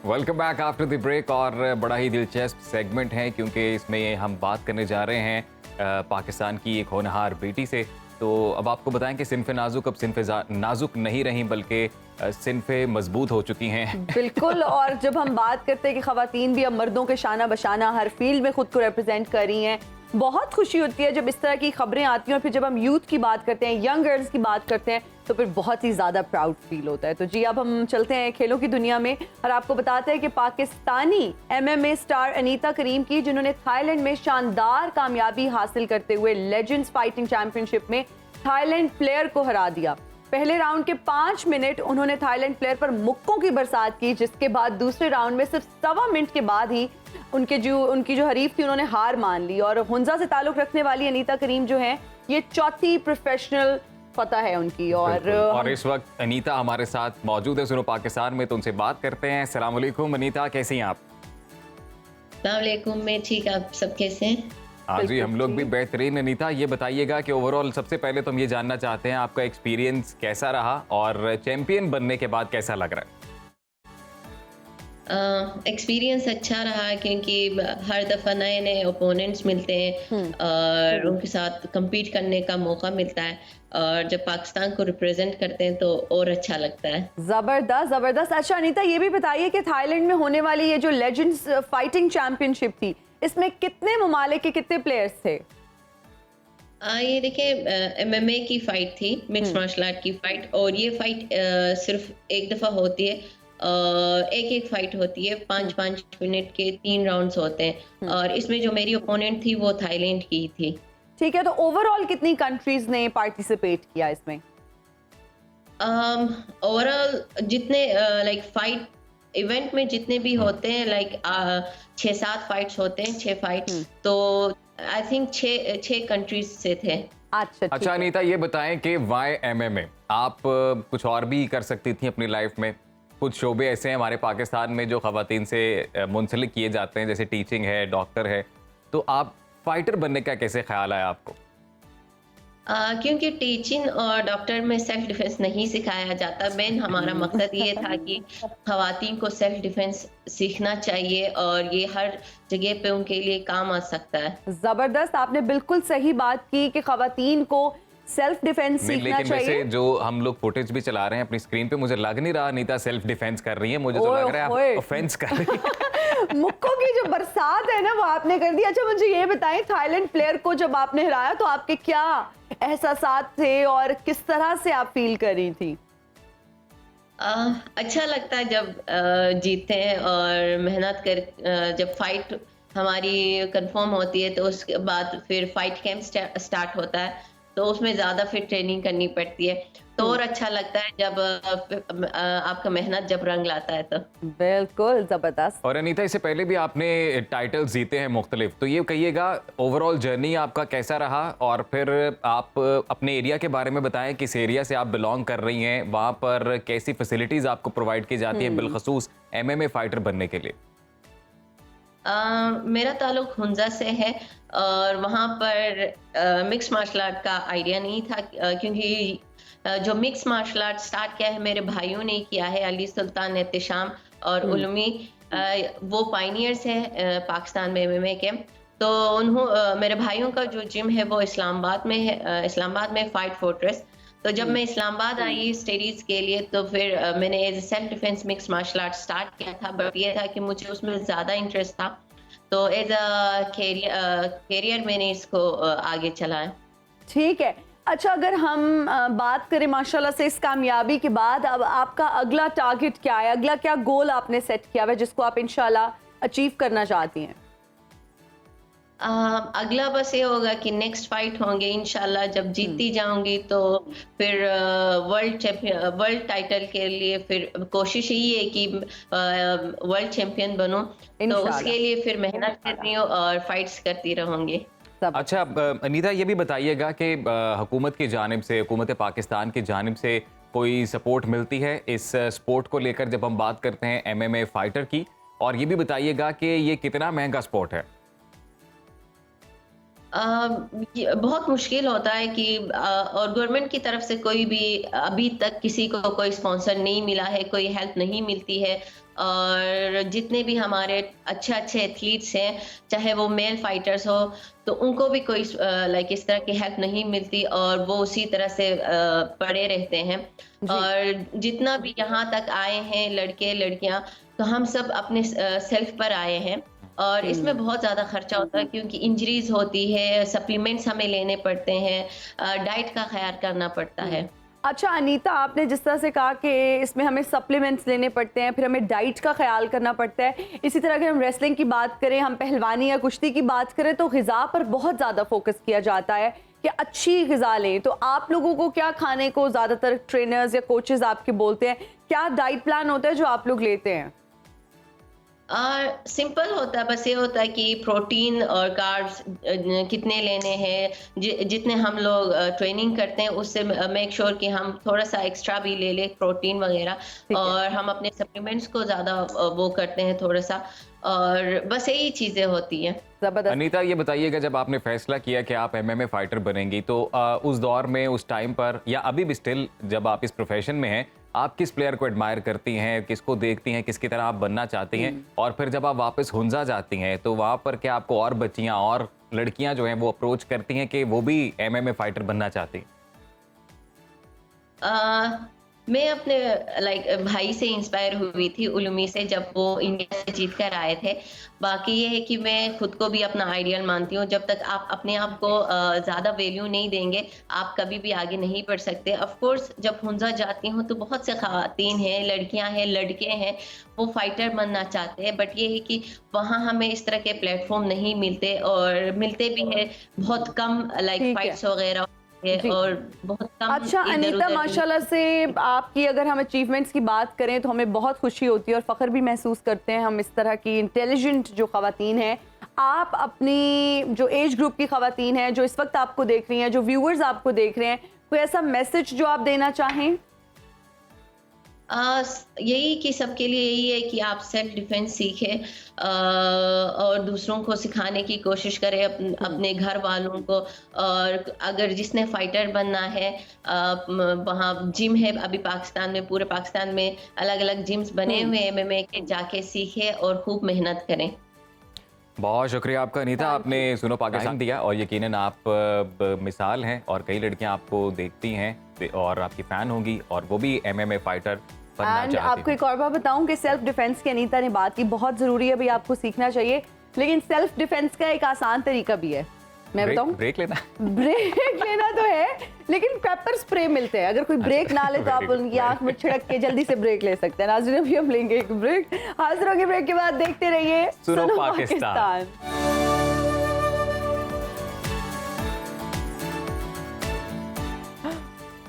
Welcome back after the break. और बड़ा ही दिलचस्प सेगमेंट है क्योंकि इसमें हम बात करने जा रहे हैं पाकिस्तान की एक होनहार बेटी से। तो अब आपको बताएं कि सिनफ़े नाजुक अब सिनफ़े नाजुक नहीं रही बल्कि सिनफ़े मजबूत हो चुकी हैं। बिल्कुल, और जब हम बात करते हैं कि ख़वातीन भी अब मर्दों के शाना बशाना हर फील्ड में खुद को रिप्रेजेंट कर रही हैं, बहुत खुशी होती है जब इस तरह की खबरें आती हैं। और फिर जब हम यूथ की बात करते हैं, यंग गर्ल्स की बात करते हैं, तो फिर बहुत ही ज़्यादा प्राउड फील होता है। तो जी अब हम चलते हैं खेलों की दुनिया में और आपको बताते हैं कि पाकिस्तानी MMA स्टार अनीता करीम की, जिन्होंने थाईलैंड में शानदार कामयाबी हासिल करते हुए लेजेंड्स फाइटिंग चैंपियनशिप में थाईलैंड प्लेयर को हरा दिया, पहले राउंड के 5 मिनट उन्होंने थाईलैंड प्लेयर पर मुक्कों की बरसात की, जिसके बाद दूसरे राउंड में सिर्फ 1.25 मिनट के बाद ही उनकी जो हरीफ थी उन्होंने हार मान ली। और हुंजा से ताल्लुक रखने वाली अनीता करीम जो है, ये चौथी प्रोफेशनल फतह है उनकी। और इस वक्त अनीता हमारे साथ मौजूद है सुनो पाकिस्तान में, तो उनसे बात करते हैं। अस्सलाम वालेकुम अनीता, कैसी हैं आप? अस्सलाम वालेकुम, मैं ठीक, आप सब कैसे हैं? हाँ जी, हम लोग भी बेहतरीन। अनीता, ये बताइएगा कि ओवरऑल सबसे पहले तो हम ये जानना चाहते हैं आपका एक्सपीरियंस कैसा रहा और चैंपियन बनने के बाद कैसा लग रहा है? एक्सपीरियंस अच्छा रहा क्योंकि हर दफ़ा नए नए ओपोनेंट्स मिलते हैं और उनके साथ compete करने का मौका मिलता है, और जब पाकिस्तान को रिप्रेजेंट करते हैं तो और अच्छा लगता है। जबरदस्त जबरदस्त। अच्छा अनीता, ये भी बताइए कि थाईलैंड में होने वाली ये जो लेजेंड्स फाइटिंग चैंपियनशिप थी, इसमें कितने ममालिक के कितने प्लेयर्स थे? ये देखिए, MMA की फाइट थी, मिक्स मार्शल आर्ट की फाइट, और ये फाइट सिर्फ एक दफ़ा होती है। एक एक फाइट होती है, 5-5 मिनट के 3 राउंड्स होते हैं, और इसमें जो मेरी ओपोनेंट थी वो थाईलैंड की थी। ठीक है, तो ओवरऑल कितनी कंट्रीज ने पार्टिसिपेट किया इसमें? ओवरऑल जितने लाइक फाइट इवेंट में जितने भी होते हैं, लाइक 6-7 फाइट्स होते हैं, 6 फाइट्स, तो आई थिंक 6 कंट्रीज से थे। अच्छा अनीता, ये बताएं कि वाई MMA आप कुछ और भी कर सकती थी अपनी लाइफ में? कुछ शोबे ऐसे हैं हमारे पाकिस्तान में जो ख़वातीन से मुंसलिक किए जाते हैं, जैसे टीचिंग है, डॉक्टर है, तो आप फाइटर बनने का कैसे ख्याल आया आपको? क्योंकि टीचिंग और डॉक्टर में सेल्फ डिफेंस नहीं सिखाया जाता। मेन हमारा मकसद ये था कि ख़वातीन को सेल्फ डिफेंस सीखना चाहिए, और ये हर जगह पे उनके लिए काम आ सकता है। जबरदस्त, आपने बिल्कुल सही बात की कि ख़वातीन को सेल्फ डिफेंस सीखना लेकिन चाहिए। वैसे जो हम लोग फुटेज भी चला रहे हैं अपनी स्क्रीन पे, मुझे लग नहीं रहा अनीता सेल्फ डिफेंस कर रही है, मुझे तो लग रहा है आप ऑफेंस कर रही है। मुक्कों की जो बरसात है ना, वो आपने कर दी। अच्छा मुझे ये बताएं, थाईलैंड प्लेयर को जब आपने हराया तो आपके क्या एहसासात थे और किस तरह से आप फील कर रही थी? अच्छा लगता है जब जीतते हैं, और मेहनत कर जब फाइट हमारी कंफर्म होती है तो उसके बाद फिर फाइट कैंप स्टार्ट होता है, तो उसमें ज़्यादा फिर ट्रेनिंग करनी पड़ती है, तो और अच्छा लगता है जब आपका मेहनत जब रंग लाता है। तो बिल्कुल जबरदस्त। और अनीता, इससे पहले भी आपने टाइटल्स जीते हैं मुख्तलिफ, तो ये कहिएगा ओवरऑल जर्नी आपका कैसा रहा, और फिर आप अपने एरिया के बारे में बताएं, किस एरिया से आप बिलोंग कर रही हैं, वहाँ पर कैसी फैसिलिटीज़ आपको प्रोवाइड की जाती हैं बिलखसूस MMA फाइटर बनने के लिए? मेरा ताल्लुक हुंजा से है, और वहाँ पर मिक्स मार्शल आर्ट का आइडिया नहीं था, क्योंकि जो मिक्स मार्शल आर्ट स्टार्ट किया है मेरे भाइयों ने किया है, अली सुल्तान, एहतिशाम और उलमी, वो पायनियर्स हैं पाकिस्तान में MMA के। तो मेरे भाइयों का जो जिम है वो इस्लामाबाद में है, इस्लामाबाद में फाइट फोर्ट्रेस। तो जब मैं इस्लामाबाद आई स्टडीज के लिए, तो फिर मैंने as a self defence mix martial art start किया था, बट ये था कि मुझे उसमें ज़्यादा इंटरेस्ट था, तो एज अ कैरियर मैंने इसको आगे चलाया। ठीक है। अच्छा, अगर हम बात करें माशाल्लाह से इस कामयाबी के बाद, अब आपका अगला टारगेट क्या है? अगला क्या गोल आपने सेट किया है जिसको आप इंशाल्लाह अचीव करना चाहती हैं? अगला बस ये होगा कि नेक्स्ट फाइट होंगे इंशाल्लाह, जब जीतती जाऊंगी तो फिर वर्ल्ड टाइटल के लिए फिर कोशिश यही है कि वर्ल्ड चैंपियन बनूं, तो उसके लिए फिर मेहनत करती हूँ और फाइट्स करती रहूंगी। अच्छा अनीता, ये भी बताइएगा कि हुकूमत की जानिब से, हुकूमत पाकिस्तान की जानिब से कोई सपोर्ट मिलती है इस स्पोर्ट को लेकर जब हम बात करते हैं MMA फाइटर की, और ये भी बताइएगा कि ये कितना महंगा स्पोर्ट है? बहुत मुश्किल होता है कि और गवर्नमेंट की तरफ से कोई भी अभी तक किसी को कोई स्पॉन्सर नहीं मिला है, कोई हेल्प नहीं मिलती है, और जितने भी हमारे अच्छे अच्छे एथलीट्स हैं, चाहे वो मेल फाइटर्स हो, तो उनको भी कोई लाइक इस तरह की हेल्प नहीं मिलती, और वो उसी तरह से पड़े रहते हैं। और जितना भी यहाँ तक आए हैं लड़के लड़कियाँ, तो हम सब अपने सेल्फ पर आए हैं, और इसमें बहुत ज़्यादा खर्चा होता है क्योंकि इंजरीज होती है, सप्लीमेंट्स हमें लेने पड़ते हैं, डाइट का ख्याल करना पड़ता है। अच्छा अनीता, आपने जिस तरह से कहा कि इसमें हमें सप्लीमेंट्स लेने पड़ते हैं, फिर हमें डाइट का ख्याल करना पड़ता है, इसी तरह अगर हम रेसलिंग की बात करें, हम पहलवानी या कुश्ती की बात करें, तो ग़िज़ा पर बहुत ज़्यादा फोकस किया जाता है कि अच्छी ग़िज़ा लें, तो आप लोगों को क्या खाने को ज़्यादातर ट्रेनर्स या कोचेज़ आपके बोलते हैं? क्या डाइट प्लान होता है जो आप लोग लेते हैं? सिंपल होता है, बस ये होता है कि प्रोटीन और कार्ब्स कितने लेने हैं, जितने हम लोग ट्रेनिंग करते हैं उससे मेक श्योर कि हम थोड़ा सा एक्स्ट्रा भी ले ले प्रोटीन वगैरह, और हम अपने सप्लीमेंट्स को ज़्यादा वो करते हैं थोड़ा सा, और बस यही चीज़ें होती हैं। ज़बरदस्त। अनीता, ये बताइएगा, जब आपने फैसला किया कि आप एमएमए फाइटर बनेंगी, तो उस दौर में, उस टाइम पर, या अभी भी स्टिल जब आप इस प्रोफेशन में हैं, आप किस प्लेयर को एडमायर करती हैं, किसको देखती हैं, किसकी तरह आप बनना चाहती हैं? और फिर जब आप वापस हुंजा जाती हैं तो वहाँ पर क्या आपको और बच्चियाँ और लड़कियाँ जो हैं वो अप्रोच करती हैं कि वो भी एमएमए फाइटर बनना चाहती हैं? मैं अपने भाई से इंस्पायर हुई थी, उलूमी से, जब वो इंडिया से जीत कर आए थे। बाकी ये है कि मैं खुद को भी अपना आइडियल मानती हूँ। जब तक आप अपने आप को ज़्यादा वैल्यू नहीं देंगे, आप कभी भी आगे नहीं बढ़ सकते। ऑफ कोर्स जब हुंजा जाती हूँ तो बहुत से ख़वातीन हैं, लड़कियाँ हैं, लड़के हैं, वो फाइटर बनना चाहते हैं, बट ये है कि वहाँ हमें इस तरह के प्लेटफॉर्म नहीं मिलते, और मिलते भी हैं बहुत कम, फाइट्स वगैरह, और बहुत कम। अच्छा अनीता, माशाल्लाह से आपकी अगर हम अचीवमेंट्स की बात करें तो हमें बहुत खुशी होती है और फ़ख्र भी महसूस करते हैं हम इस तरह की इंटेलिजेंट जो ख़वातीन हैं। आप अपनी जो एज ग्रुप की ख़वातीन हैं जो इस वक्त आपको देख रही हैं, जो व्यूअर्स आपको देख रहे हैं, कोई ऐसा मैसेज जो आप देना चाहें? यही कि सबके लिए यही है कि आप सेल्फ डिफेंस सीखें, और दूसरों को सिखाने की कोशिश करें, अपने घर वालों को। और अगर जिसने फाइटर बनना है, वहाँ जिम है अभी पाकिस्तान में, पूरे पाकिस्तान में अलग अलग जिम्स बने हुए हैं एमएमए के, जाके सीखें और खूब मेहनत करें। बहुत शुक्रिया आपका अनीता, आपने सुनो पाकिस्तान दिया, और यकीनन आप मिसाल हैं, और कई लड़कियां आपको देखती हैं और आपकी फ़ैन होंगी, और वो भी एमएमए फाइटर बनना चाहती हैं। आपको एक और बात बताऊं कि सेल्फ डिफेंस की अनीता ने बात की, बहुत ज़रूरी है भाई, आपको सीखना चाहिए, लेकिन सेल्फ डिफेंस का एक आसान तरीका भी है। मैं बताऊं? ब्रेक लेना ब्रेक लेना तो है, लेकिन पेपर स्प्रे मिलते हैं, अगर कोई ब्रेक ना ले तो आप उनकी आंख में छिड़क के जल्दी से ब्रेक ले सकते हैं। नाज़रीन, अभी हम लेंगे एक ब्रेक, हाजिर होंगे ब्रेक के बाद, देखते रहिए सुनो Pakistan.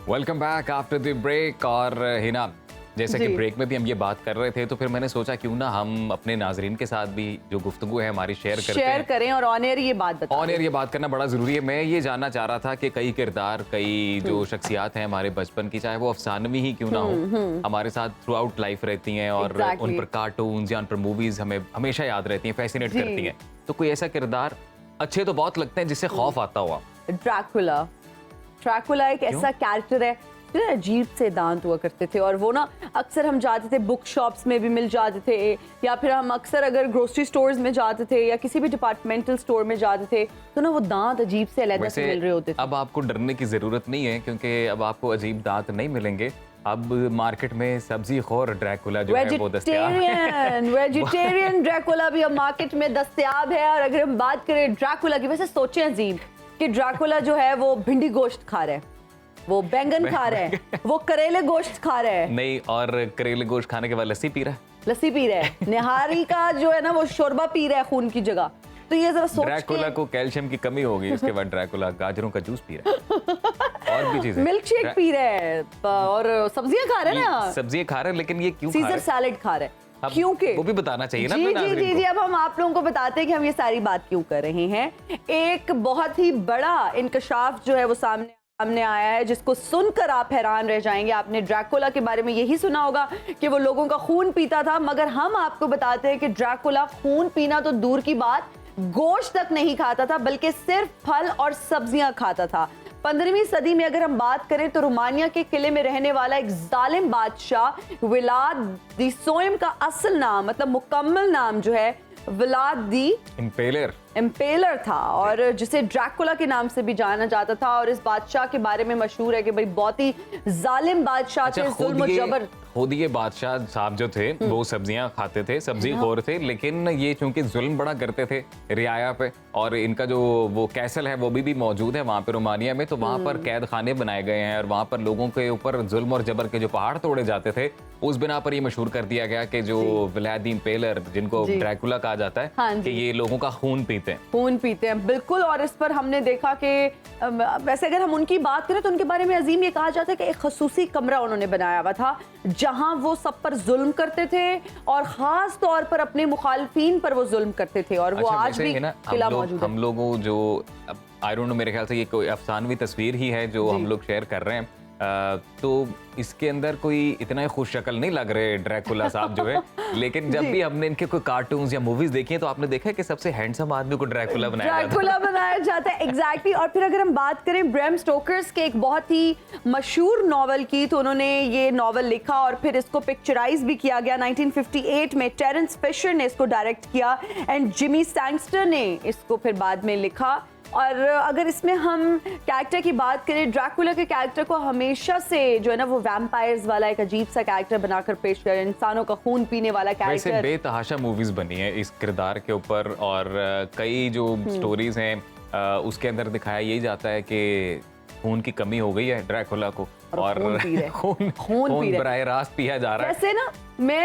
Welcome back after the break. और हिना, जैसे कि ब्रेक में भी हम ये बात कर रहे थे, तो फिर मैंने सोचा क्यों ना हम अपने नाजरीन के साथ भी जो गुफ्तगू है हमारी शेयर करें, और ऑन एयर ये बात बताएं। ऑन एयर ये बात करना बड़ा ज़रूरी है। मैं ये जानना चाह रहा था कि कई किरदार, कई जो शख्सियात हैं हमारे बचपन की, चाहे वो अफसानवी ही क्यों ना हो, हमारे साथ थ्रू आउट लाइफ रहती हैं, और उन पर कार्टून्स या उन पर मूवीज़ हमें हमेशा याद रहती हैं, फैसिनेट करती हैं। तो कोई ऐसा किरदार, अच्छे तो बहुत लगते हैं, जिससे खौफ आता हुआ? ड्रैकुला एक ऐसा कैरेक्टर है, अजीब से दांत हुआ करते थे, और वो ना अक्सर हम जाते थे बुक शॉप्स में भी मिल जाते थे, या फिर हम अक्सर अगर ग्रोसरी स्टोर्स में जाते थे या किसी भी डिपार्टमेंटल स्टोर में जाते थे, तो ना वो दांत अजीब से अलग से मिल रहे होते थे। अब आपको डरने की जरूरत नहीं है, क्योंकि अब आपको अजीब दांत नहीं मिलेंगे। अब मार्केट में सब्जी खोर ड्रैकुला जो है वो दस्तयाब है। वेजिटेरियन ड्रैकुला भी अब मार्केट में दस्तयाब है। और अगर हम बात करें ड्रैकुला की, वैसे सोचें अजीब कि ड्रैकुला जो है वो भिंडी गोश्त खा रहा है, वो बैंगन खा रहा है, वो करेले गोश्त खा रहा है, नहीं, और करेले गोश्त खाने के बाद लस्सी पी रहा है, निहारी का जो है ना वो शोरबा पी रहा है खून की जगह। तो ये जरा सोच, ड्रैकुला को कैल्शियम की कमी होगी, उसके बाद ड्रैकुला गाजरों का जूस पी रहा है और भी चीजें, मिल्क शेक पी रहा है, और सब्जियां खा रहे हैं ना, सब्जियां खा रहे हैं, लेकिन ये क्यों खा रहे हैं? सीजर सैलेड खा रहे हैं, क्योंकि वो भी बताना चाहिए ना। जी, अब हम आप लोगों को बताते हैं कि हम ये सारी बात क्यों कर रहे हैं। एक बहुत ही बड़ा इंकशाफ जो है वो सामने आया है, जिसको सुनकर आप हैरान रह जाएंगे। आपने ड्रैकुला के बारे में यही सुना होगा कि वो लोगों का खून पीता था, मगर हम आपको बताते हैं कि ड्रैकुला खून पीना तो दूर की बात, गोश्त तक नहीं खाता था, बल्कि सिर्फ फल और सब्जियां खाता था। 15वीं सदी में अगर हम बात करें तो रोमानिया के किले में रहने वाला एक जालिम बादशाह विलाद दी सोइम का असल नाम, मतलब मुकम्मल नाम जो है विलाद दी इम्पेलर था, और जिसे ड्रैकुला के नाम से भी जाना जाता था। और इस बादशाह के बारे में मशहूर है कि भाई बहुत ही जालिम बादशाह थे, जुल्म और जबर। खुद ये बादशाह साहब जो थे वो सब्जियां खाते थे, सब्जी खोर थे, लेकिन ये चूंकि जुल्म बड़ा करते थे रियाया पे, और इनका जो वो कैसल है वो भी मौजूद है वहाँ पे रोमानिया में, तो वहाँ पर कैद खाने बनाए गए हैं, और वहाँ पर लोगों के ऊपर जुल्म और जबर के जो पहाड़ तोड़े जाते थे, उस बिना पर ये मशहूर कर दिया गया कि जो व्लादिमीर इम्पेलर, जिनको ड्रैकुला कहा जाता है, कि ये लोगों का खून पीते पीते हैं। खून पीते हैं, बिल्कुल। और इस पर हमने देखा कि वैसे अगर हम उनकी बात करें तो उनके बारे में अजीम ये कहा जाता है कि एक खसूसी कमरा उन्होंने बनाया हुआ था जहां वो सब पर जुल्म करते थे और खास तौर पर अपने मुखालफीन पर वो जुल्म करते थे, और वो आज भी किला मौजूद है। हम लोगों जो आई डोंट नो, मेरे ख्याल से ये कोई अफसानवी तस्वीर ही है जो हम लोग शेयर कर रहे हैं। तो इसके अंदर कोई इतना ही खुश शक्ल नहीं लग रहे ड्रैकुला साहब जो है, लेकिन जब भी हमने इनके कोई कार्टून्स या मूवीज देखी हैं तो आपने देखा है कि सबसे हैंडसम आदमी को ड्रैकुला बनाया जाता है। एग्जैक्टली। और फिर अगर हम बात करें ब्रैम स्टोकर्स के एक बहुत ही मशहूर नॉवल की, तो उन्होंने ये नॉवल लिखा और फिर इसको पिक्चराइज भी किया गया 1958 में। टेरेंस फिशर ने इसको डायरेक्ट किया एंड जिमी सैंगस्टर ने इसको फिर बाद में लिखा। और अगर इसमें हम कैरेक्टर की बात करें, ड्रैकुला के कैरेक्टर को हमेशा से जो है ना वो वैम्पायर्स वाला एक अजीब सा कैरेक्टर बनाकर पेश कर, इंसानों का खून पीने वाला कैरेक्टर। वैसे बेतहाशा मूवीज बनी है इस किरदार के ऊपर, और कई जो स्टोरीज हैं उसके अंदर दिखाया यही जाता है कि खून की कमी हो गई है ड्रैकुला को और खून बराह रास्त पिया जा रहा है। जैसे ना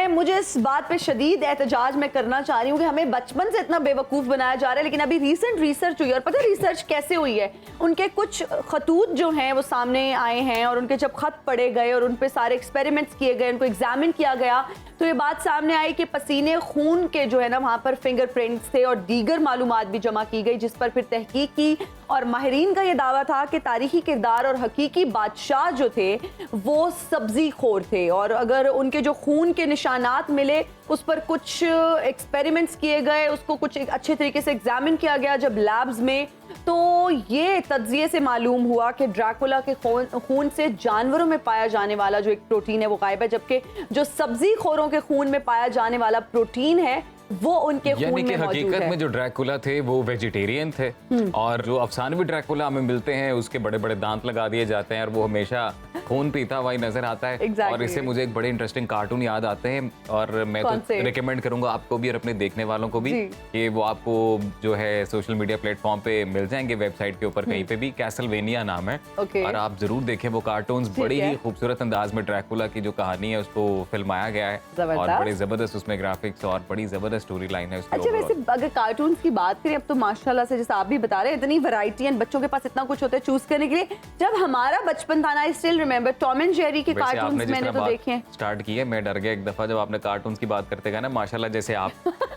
मुझे इस बात पे शदीद एहतजाज मैं करना चाह रही हूँ कि हमें बचपन से इतना बेवकूफ़ बनाया जा रहा है, लेकिन अभी रीसेंट रिसर्च हुई, और पता है रिसर्च कैसे हुई है? उनके कुछ खतूत जो हैं वो सामने आए हैं और उनके जब खत पढ़े गए और उन पे सारे एक्सपेरिमेंट्स किए गए, उनको एग्जामिन किया गया, तो ये बात सामने आई कि पसीने खून के जो है ना वहाँ पर फिंगरप्रिंट्स थे और दीगर मालूमात भी जमा की गई, जिस पर फिर तहकीक की। और माहिरीन का ये दावा था कि तारीखी किरदार और हकीकी बादशाह जो थे वो सब्जी खोर थे, और अगर उनके जो खून के निशानात मिले उस पर कुछ एक्सपेरिमेंट्स किए गए, उसको कुछ अच्छे तरीके से एग्जामिन किया गया जब लैब्स में, तो ये तज्जिए से मालूम हुआ कि ड्रैकुला के खून से जानवरों में पाया जाने वाला जो एक प्रोटीन है वो गायब है, जबकि जो सब्जी खोरों के खून में पाया जाने वाला प्रोटीन है वो उनके खून में मौजूद है। हकीकत में जो ड्रैकुला थे वो वेजिटेरियन थे, और जो अफसानवी ड्रैकुला हमें मिलते हैं उसके बड़े बड़े दांत लगा दिए जाते हैं और वो हमेशा खून पीता हुआ ही नजर आता है। और इससे मुझे एक बड़े इंटरेस्टिंग कार्टून याद आते हैं, और मैं तो रिकमेंड करूंगा आपको भी और अपने देखने वालों को भी कि वो आपको जो है सोशल मीडिया प्लेटफॉर्म पे मिल जाएंगे, वेबसाइट के ऊपर कहीं पे भी, कैसलवेनिया नाम है, और आप जरूर देखें वो कार्टून्स। बड़ी ही खूबसूरत अंदाज में ड्रैकुला की जो कहानी है उसको फिल्माया गया है, और बड़े जबरदस्त उसमें ग्राफिक्स और बड़ी जबरदस्त स्टोरी लाइन है उसकी। अच्छा, वैसे अगर कार्टून्स की बात करें, अब तो माशाल्लाह से जैसे आप भी बता रहे हैं इतनी वैरायटी है, बच्चों के पास इतना कुछ होता है चूज करने के लिए। जब हमारा बचपन था ना, I still remember Tom and Jerry के कार्टून्स मैंने तो देखे हैं। स्टार्ट किए, मैं डर गया एक दफा जब आपने कार्टून्स की बात करते गए ना, माशाल्लाह जैसे आप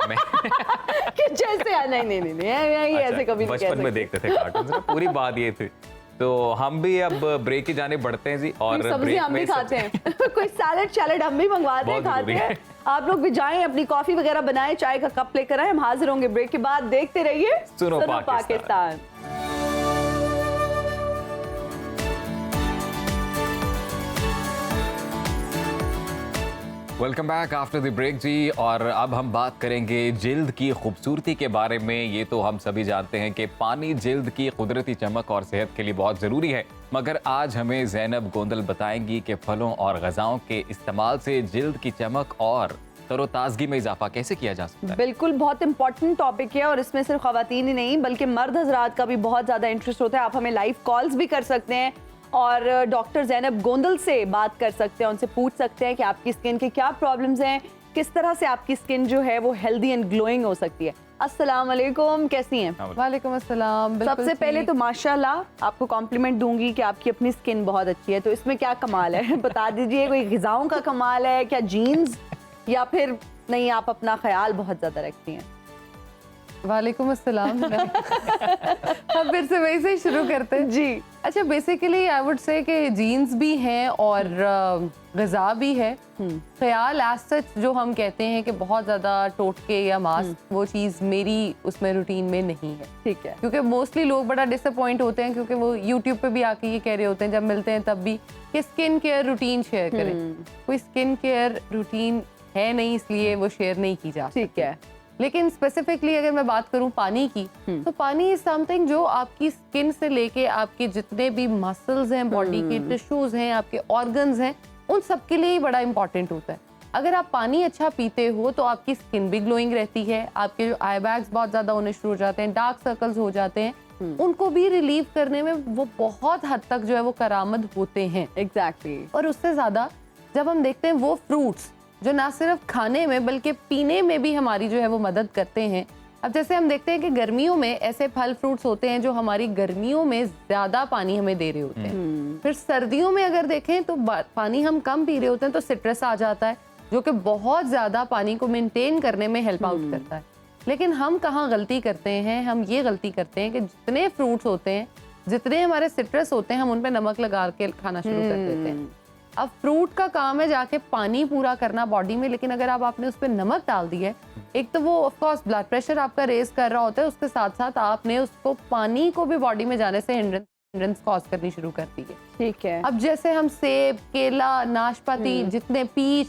मैं जैसे नहीं ऐसे कभी नहीं बचपन में देखते थे कार्टून्स ना, पूरी बात ये थी। तो हम भी अब ब्रेक की जाने बढ़ते हैं जी, और सब्जी हम भी खाते हैं कोई सैलेड हम भी मंगवाते हैं, खाते हैं। आप लोग भी जाएं, अपनी कॉफी वगैरह बनाएं, चाय का कप लेकर आए, हम हाजिर होंगे ब्रेक के बाद। देखते रहिए सुनो Pakistan. Welcome back after the break जी, और अब हम बात करेंगे जिल्द की खूबसूरती के बारे में। ये तो हम सभी जानते हैं कि पानी जिल्द की कुदरती चमक और सेहत के लिए बहुत ज़रूरी है, मगर आज हमें ज़ैनब गोंदल बताएंगी कि फलों और ग़िज़ाओं के इस्तेमाल से जिल्द की चमक और तरोताज़गी में इजाफा कैसे किया जा सकता है। बिल्कुल, बहुत इंपॉर्टेंट टॉपिक है, और इसमें सिर्फ ख़वातीन ही नहीं बल्कि मर्द हज़रात का भी बहुत ज़्यादा इंटरेस्ट होता है। आप हमें लाइव कॉल्स भी कर सकते हैं और डॉक्टर ज़ैनब गोंदल से बात कर सकते हैं, उनसे पूछ सकते हैं कि आपकी स्किन के क्या प्रॉब्लम्स हैं, किस तरह से आपकी स्किन जो है वो हेल्दी एंड ग्लोइंग हो सकती है। अस्सलाम वालेकुम, कैसी हैं? वालेकुम अस्सलाम। सबसे पहले तो माशाल्लाह आपको कॉम्प्लीमेंट दूंगी कि आपकी अपनी स्किन बहुत अच्छी है, तो इसमें क्या कमाल है बता दीजिए। कोई ग़िज़ाओं का कमाल है क्या, जीन्स, या फिर नहीं आप अपना ख्याल बहुत ज़्यादा रखती हैं? वालेकुम अस्सलाम। हम फिर से वही से शुरू करते हैं जी। अच्छा, बेसिकली आई वुड से कि जीन्स भी हैं और ग़िज़ा भी है। ख्याल एज सच जो हम कहते हैं कि बहुत ज़्यादा टोटके या मास्क, वो चीज़ मेरी उसमें रूटीन में नहीं है। ठीक है। क्योंकि मोस्टली लोग बड़ा डिसअपॉइंट होते हैं, क्योंकि वो यूट्यूब पे भी आके ये कह रहे होते हैं जब मिलते हैं तब भी कि स्किन केयर रूटीन शेयर करें। कोई स्किन केयर रूटीन है नहीं, इसलिए वो शेयर नहीं की जा सकती। ठीक है। लेकिन स्पेसिफिकली अगर मैं बात करूं पानी की, तो पानी इज समथिंग जो आपकी स्किन से लेके आपके जितने भी मसल्स हैं, बॉडी के टिश्यूज हैं, आपके ऑर्गन्स हैं, उन सब के लिए ही बड़ा इंपॉर्टेंट होता है। अगर आप पानी अच्छा पीते हो तो आपकी स्किन भी ग्लोइंग रहती है, आपके जो आई बैग्स बहुत ज्यादा होने शुरू हो जाते हैं, डार्क सर्कल्स हो जाते हैं, उनको भी रिलीव करने में वो बहुत हद तक जो है वो करामद होते हैं। एग्जैक्टली। और उससे ज्यादा जब हम देखते हैं वो फ्रूट्स जो ना सिर्फ खाने में बल्कि पीने में भी हमारी जो है वो मदद करते हैं, अब जैसे हम देखते हैं कि गर्मियों में ऐसे फल फ्रूट्स होते हैं जो हमारी गर्मियों में ज्यादा पानी हमें दे रहे होते हैं। फिर सर्दियों में अगर देखें तो पानी हम कम पी रहे होते हैं तो सिट्रस आ जाता है, जो कि बहुत ज्यादा पानी को मेंटेन करने में हेल्प आउट करता है। लेकिन हम कहाँ गलती करते हैं, हम ये गलती करते हैं कि जितने फ्रूट्स होते हैं, जितने हमारे सिट्रस होते हैं, हम उन पे नमक लगा के खाना शुरू कर देते हैं। अब फ्रूट का काम है जाके पानी पूरा करना बॉडी में, लेकिन अगर आपने उस पर नमक डाल दिया है, एक तो वो ऑफ कोर्स ब्लड प्रेशर आपका रेज कर रहा होता है, उसके साथ साथ आपने उसको पानी को भी बॉडी में जाने से हिंड्रेंस कॉज करनी शुरू कर दी है। ठीक है। अब जैसे हम सेब, केला, नाशपाती, जितने पीच,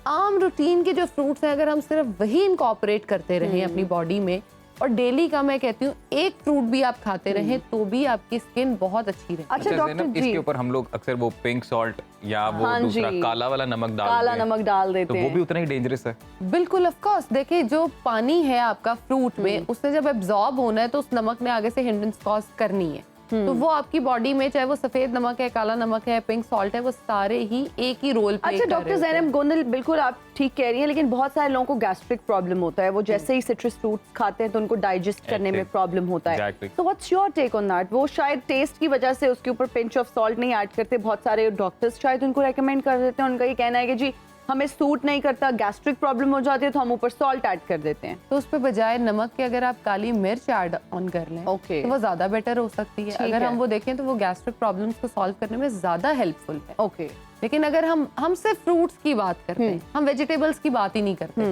आम रूटीन के जो फ्रूट्स हैं, अगर हम सिर्फ वही इनकॉर्पोरेट करते रहें अपनी बॉडी में, और डेली का मैं कहती हूँ एक फ्रूट भी आप खाते रहें, तो भी आपकी स्किन बहुत अच्छी रहेगी। अच्छा डॉक्टर जी, इसके ऊपर हम लोग अक्सर वो पिंक सॉल्ट या वो हाँ दूसरा जी, काला वाला नमक काला नमक डाल देते तो हैं, वो भी उतना ही डेंजरस है। बिल्कुल ऑफ कोर्स। देखिए जो पानी है आपका फ्रूट में, उसने जब एब्जॉर्ब होना है तो उस नमक ने आगे से हिंड्रेंस कॉज करनी है। तो वो आपकी बॉडी में, चाहे वो सफेद नमक है, काला नमक है, पिंक सॉल्ट है, वो सारे ही एक ही रोल प्ले कर रहे अच्छा होते डॉक्टर हैं। ज़ैनब गोंदल, बिल्कुल आप ठीक कह रही हैं, लेकिन बहुत सारे लोगों को गैस्ट्रिक प्रॉब्लम होता है, वो जैसे ही सिट्रस फ्रूट्स खाते हैं तो उनको डाइजेस्ट करने में प्रॉब्लम होता है। Exactly. तो what's your take on that? वो शायद टेस्ट की वजह से उसके ऊपर पिंच ऑफ सॉल्ट नहीं ऐड करते, बहुत सारे डॉक्टर्स शायद उनको रेकमेंड कर देते हैं, उनका ये कहना है कि जी हमें सूट नहीं करता, गैस्ट्रिक प्रॉब्लम हो जाती है तो हम ऊपर सॉल्ट ऐड कर देते हैं। तो उस पे बजाय नमक के अगर आप काली मिर्च ऐड ऑन कर लें, Okay. तो वो ज्यादा बेटर हो सकती है। ठीक अगर है। हम वो देखें तो वो गैस्ट्रिक प्रॉब्लम्स को सॉल्व करने में ज्यादा हेल्पफुल है। ओके। लेकिन अगर हम सिर्फ फ्रूट्स की बात करते हैं, हम वेजिटेबल्स की बात ही नहीं करते।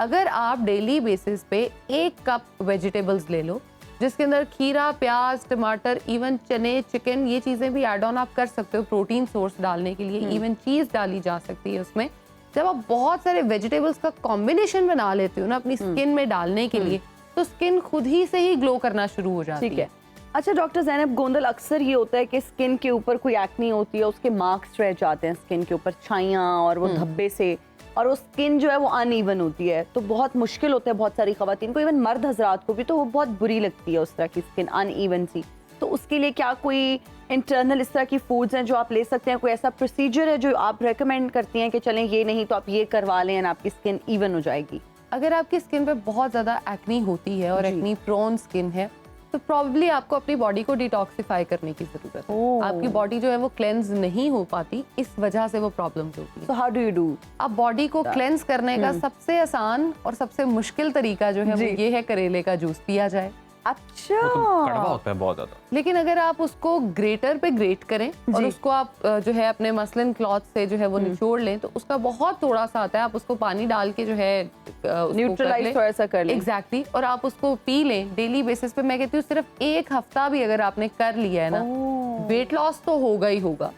अगर आप डेली बेसिस पे 1 कप वेजिटेबल्स ले लो, जिसके अंदर खीरा, प्याज, टमाटर, इवन चने, चिकन, ये चीजें भी ऐड ऑन आप कर सकते हो प्रोटीन सोर्स डालने के लिए। इवन चीज डाली जा सकती है उसमें। जब आप बहुत सारे वेजिटेबल्स का कॉम्बिनेशन बना लेते हो ना अपनी स्किन में डालने के लिए, तो स्किन खुद ही से ही ग्लो करना शुरू हो जाती ठीक है। है। अच्छा डॉक्टर ज़ैनब गोंदल, अक्सर ये होता है कि स्किन के ऊपर कोई एक्नी होती है, उसके मार्क्स रह जाते हैं स्किन के ऊपर, छाइयाँ और वो धब्बे से, और वो स्किन जो है वो अनइवन होती है, तो बहुत मुश्किल होता है बहुत सारी खवातीन को, इवन मर्द हजरात को भी, तो वो बहुत बुरी लगती है उस तरह की स्किन अनइवन सी। तो उसके लिए क्या कोई इंटरनल इस तरह की फूड्स हैं जो आप ले सकते हैं? कोई ऐसा प्रोसीजर है जो आप रेकमेंड करती हैं कि चलें ये नहीं तो आप ये करवा लें और आपकी स्किन इवन हो जाएगी? अगर आपकी स्किन पे बहुत ज्यादा एक्नी होती है और एक्नी प्रोन स्किन है, तो प्रॉब्ली आपको अपनी बॉडी को डिटॉक्सिफाई करने की जरूरत है। आपकी बॉडी जो है वो क्लेंज नहीं हो पाती, इस वजह से वो प्रॉब्लम्स होती है। तो हाउ डू यू डू? अब बॉडी को क्लेंज करने का सबसे आसान और सबसे मुश्किल तरीका जो है वो ये है, करेले का जूस पिया जाए। अच्छा। वो तो कड़वा होता है बहुत ज्यादा। लेकिन अगर आप उसको ग्रेटर पे ग्रेट करें और उसको आप जो है अपने मसलिन क्लॉथ से जो है वो निचोड़ लें, तो उसका बहुत थोड़ा सा आता है, आप उसको पानी डाल के जो है न्यूट्रलाइज थोड़ा सा कर लें। एग्जैक्टली, और आप उसको पी लें डेली बेसिस पे। मैं कहती हूँ सिर्फ 1 हफ्ता भी अगर आपने कर लिया है ना, वेट लॉस तो होगा ही होगा।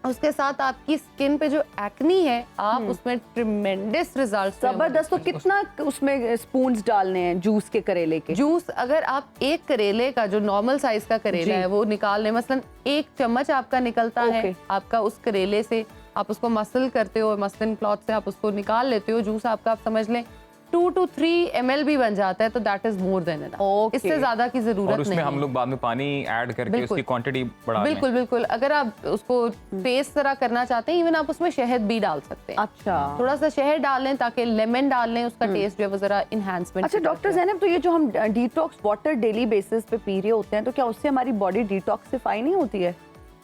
उसके साथ आपकी स्किन पे जो एक्नी है, आप उसमें ट्रिमेंडस रिजल्ट्स। जबरदस्त। तो कितना उसमें स्पून्स डालने हैं जूस के, करेले के? जूस अगर आप 1 करेले का, जो नॉर्मल साइज का करेला है, वो निकाल लें, मसलन 1 चम्मच आपका निकलता है आपका उस करेले से, आप उसको मसल करते हो, मसलिन क्लॉथ से आप उसको निकाल लेते हो, जूस आपका आप समझ लें 2 to 3 ml भी बन जाता है, तो that is more than enough. इससे ज्यादा की जरूरत और उसमें नहीं हम लोग बाद में पानी ऐड करके बिल्कुल। उसकी क्वांटिटी बढ़ा लें। बिल्कुल बिल्कुल। अगर आप उसको टेस्ट तरह करना चाहते हैं, इवन आप उसमें शहद भी डाल सकते हैं। अच्छा। थोड़ा सा शहद डाल लें, ताकि लेमन डाल लें, उसका टेस्ट जो है वो जरा इनहेंसमेंट। अच्छा डॉक्टर ज़ैनब, तो ये जो हम डिटॉक्स वाटर डेली बेसिस पे पी रहे होते हैं, तो क्या उससे हमारी बॉडी डिटॉक्सिफाई नहीं होती है?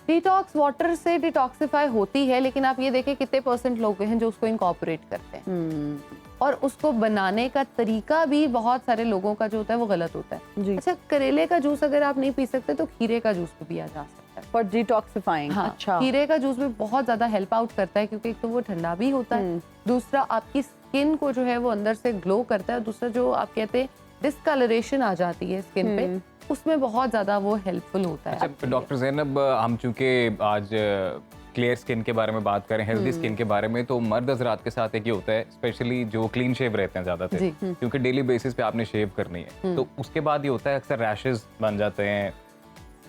डिटॉक्स वाटर से डिटॉक्सिफाई होती है, लेकिन आप ये देखें कितने % लोग हैं जो उसको इनकॉर्पोरेट करते हैं, और उसको बनाने का तरीका भी बहुत सारे लोगों का जो होता है वो गलत होता है। जी। अच्छा, करेले का जूस अगर आप नहीं पी सकते तो खीरे का जूस भी पिया जा सकता है फॉर डिटॉक्सिफाइंग। हाँ, अच्छा। खीरे का जूस भी बहुत ज्यादा हेल्प आउट करता है, क्योंकि एक तो वो ठंडा भी होता है, दूसरा आपकी स्किन को जो है वो अंदर से ग्लो करता है, दूसरा जो आप कहते हैं डिस्कलरेशन आ जाती है स्किन पे, उसमें बहुत ज्यादा वो हेल्पफुल होता है। अच्छा डॉक्टर ज़ैनब, हम चूंकि आज क्लियर स्किन के बारे में बात करें, हेल्दी स्किन के बारे में, तो मर्द हजरात के साथ एक ये होता है, स्पेशली जो क्लीन शेव रहते हैं ज्यादातर, क्योंकि डेली बेसिस पे आपने शेव करनी है, तो उसके बाद ये होता है अक्सर रैशेस बन जाते हैं,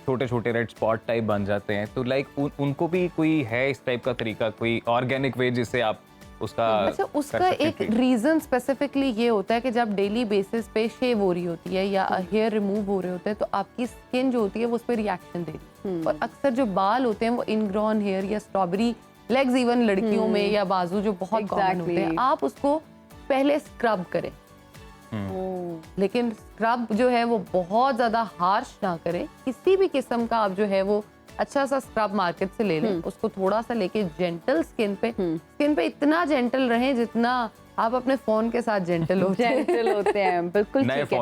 छोटे छोटे रेड स्पॉट टाइप बन जाते हैं, तो लाइक उनको भी कोई है इस टाइप का तरीका, कोई ऑर्गेनिक वे जिससे आप उसका अच्छा, उसका एक रीजन स्पेसिफिकली ये होता है कि जब डेली बेसिस पे शेव हो रही होती है या हेयर रिमूव हो रहे होते हैं, तो आपकी स्किन जो होती है वो उस पर रिएक्शन दे रही है, और अक्सर जो बाल होते हैं वो इनग्रॉन हेयर या स्ट्रॉबेरी लेग्स, इवन लड़कियों में, या बाजू जो बहुत कॉमन होते हैं, आप उसको पहले स्क्रब करें। लेकिन स्क्रब जो है वो बहुत ज्यादा हार्श ना करें। किसी भी किस्म का आप जो है वो अच्छा सा स्क्रब मार्केट से ले लें, उसको थोड़ा सा लेके जेंटल स्किन पे इतना जेंटल रहें जितना आप अपने फोन के साथ जेंटल होते हैं। बिल्कुल नए ठीक है।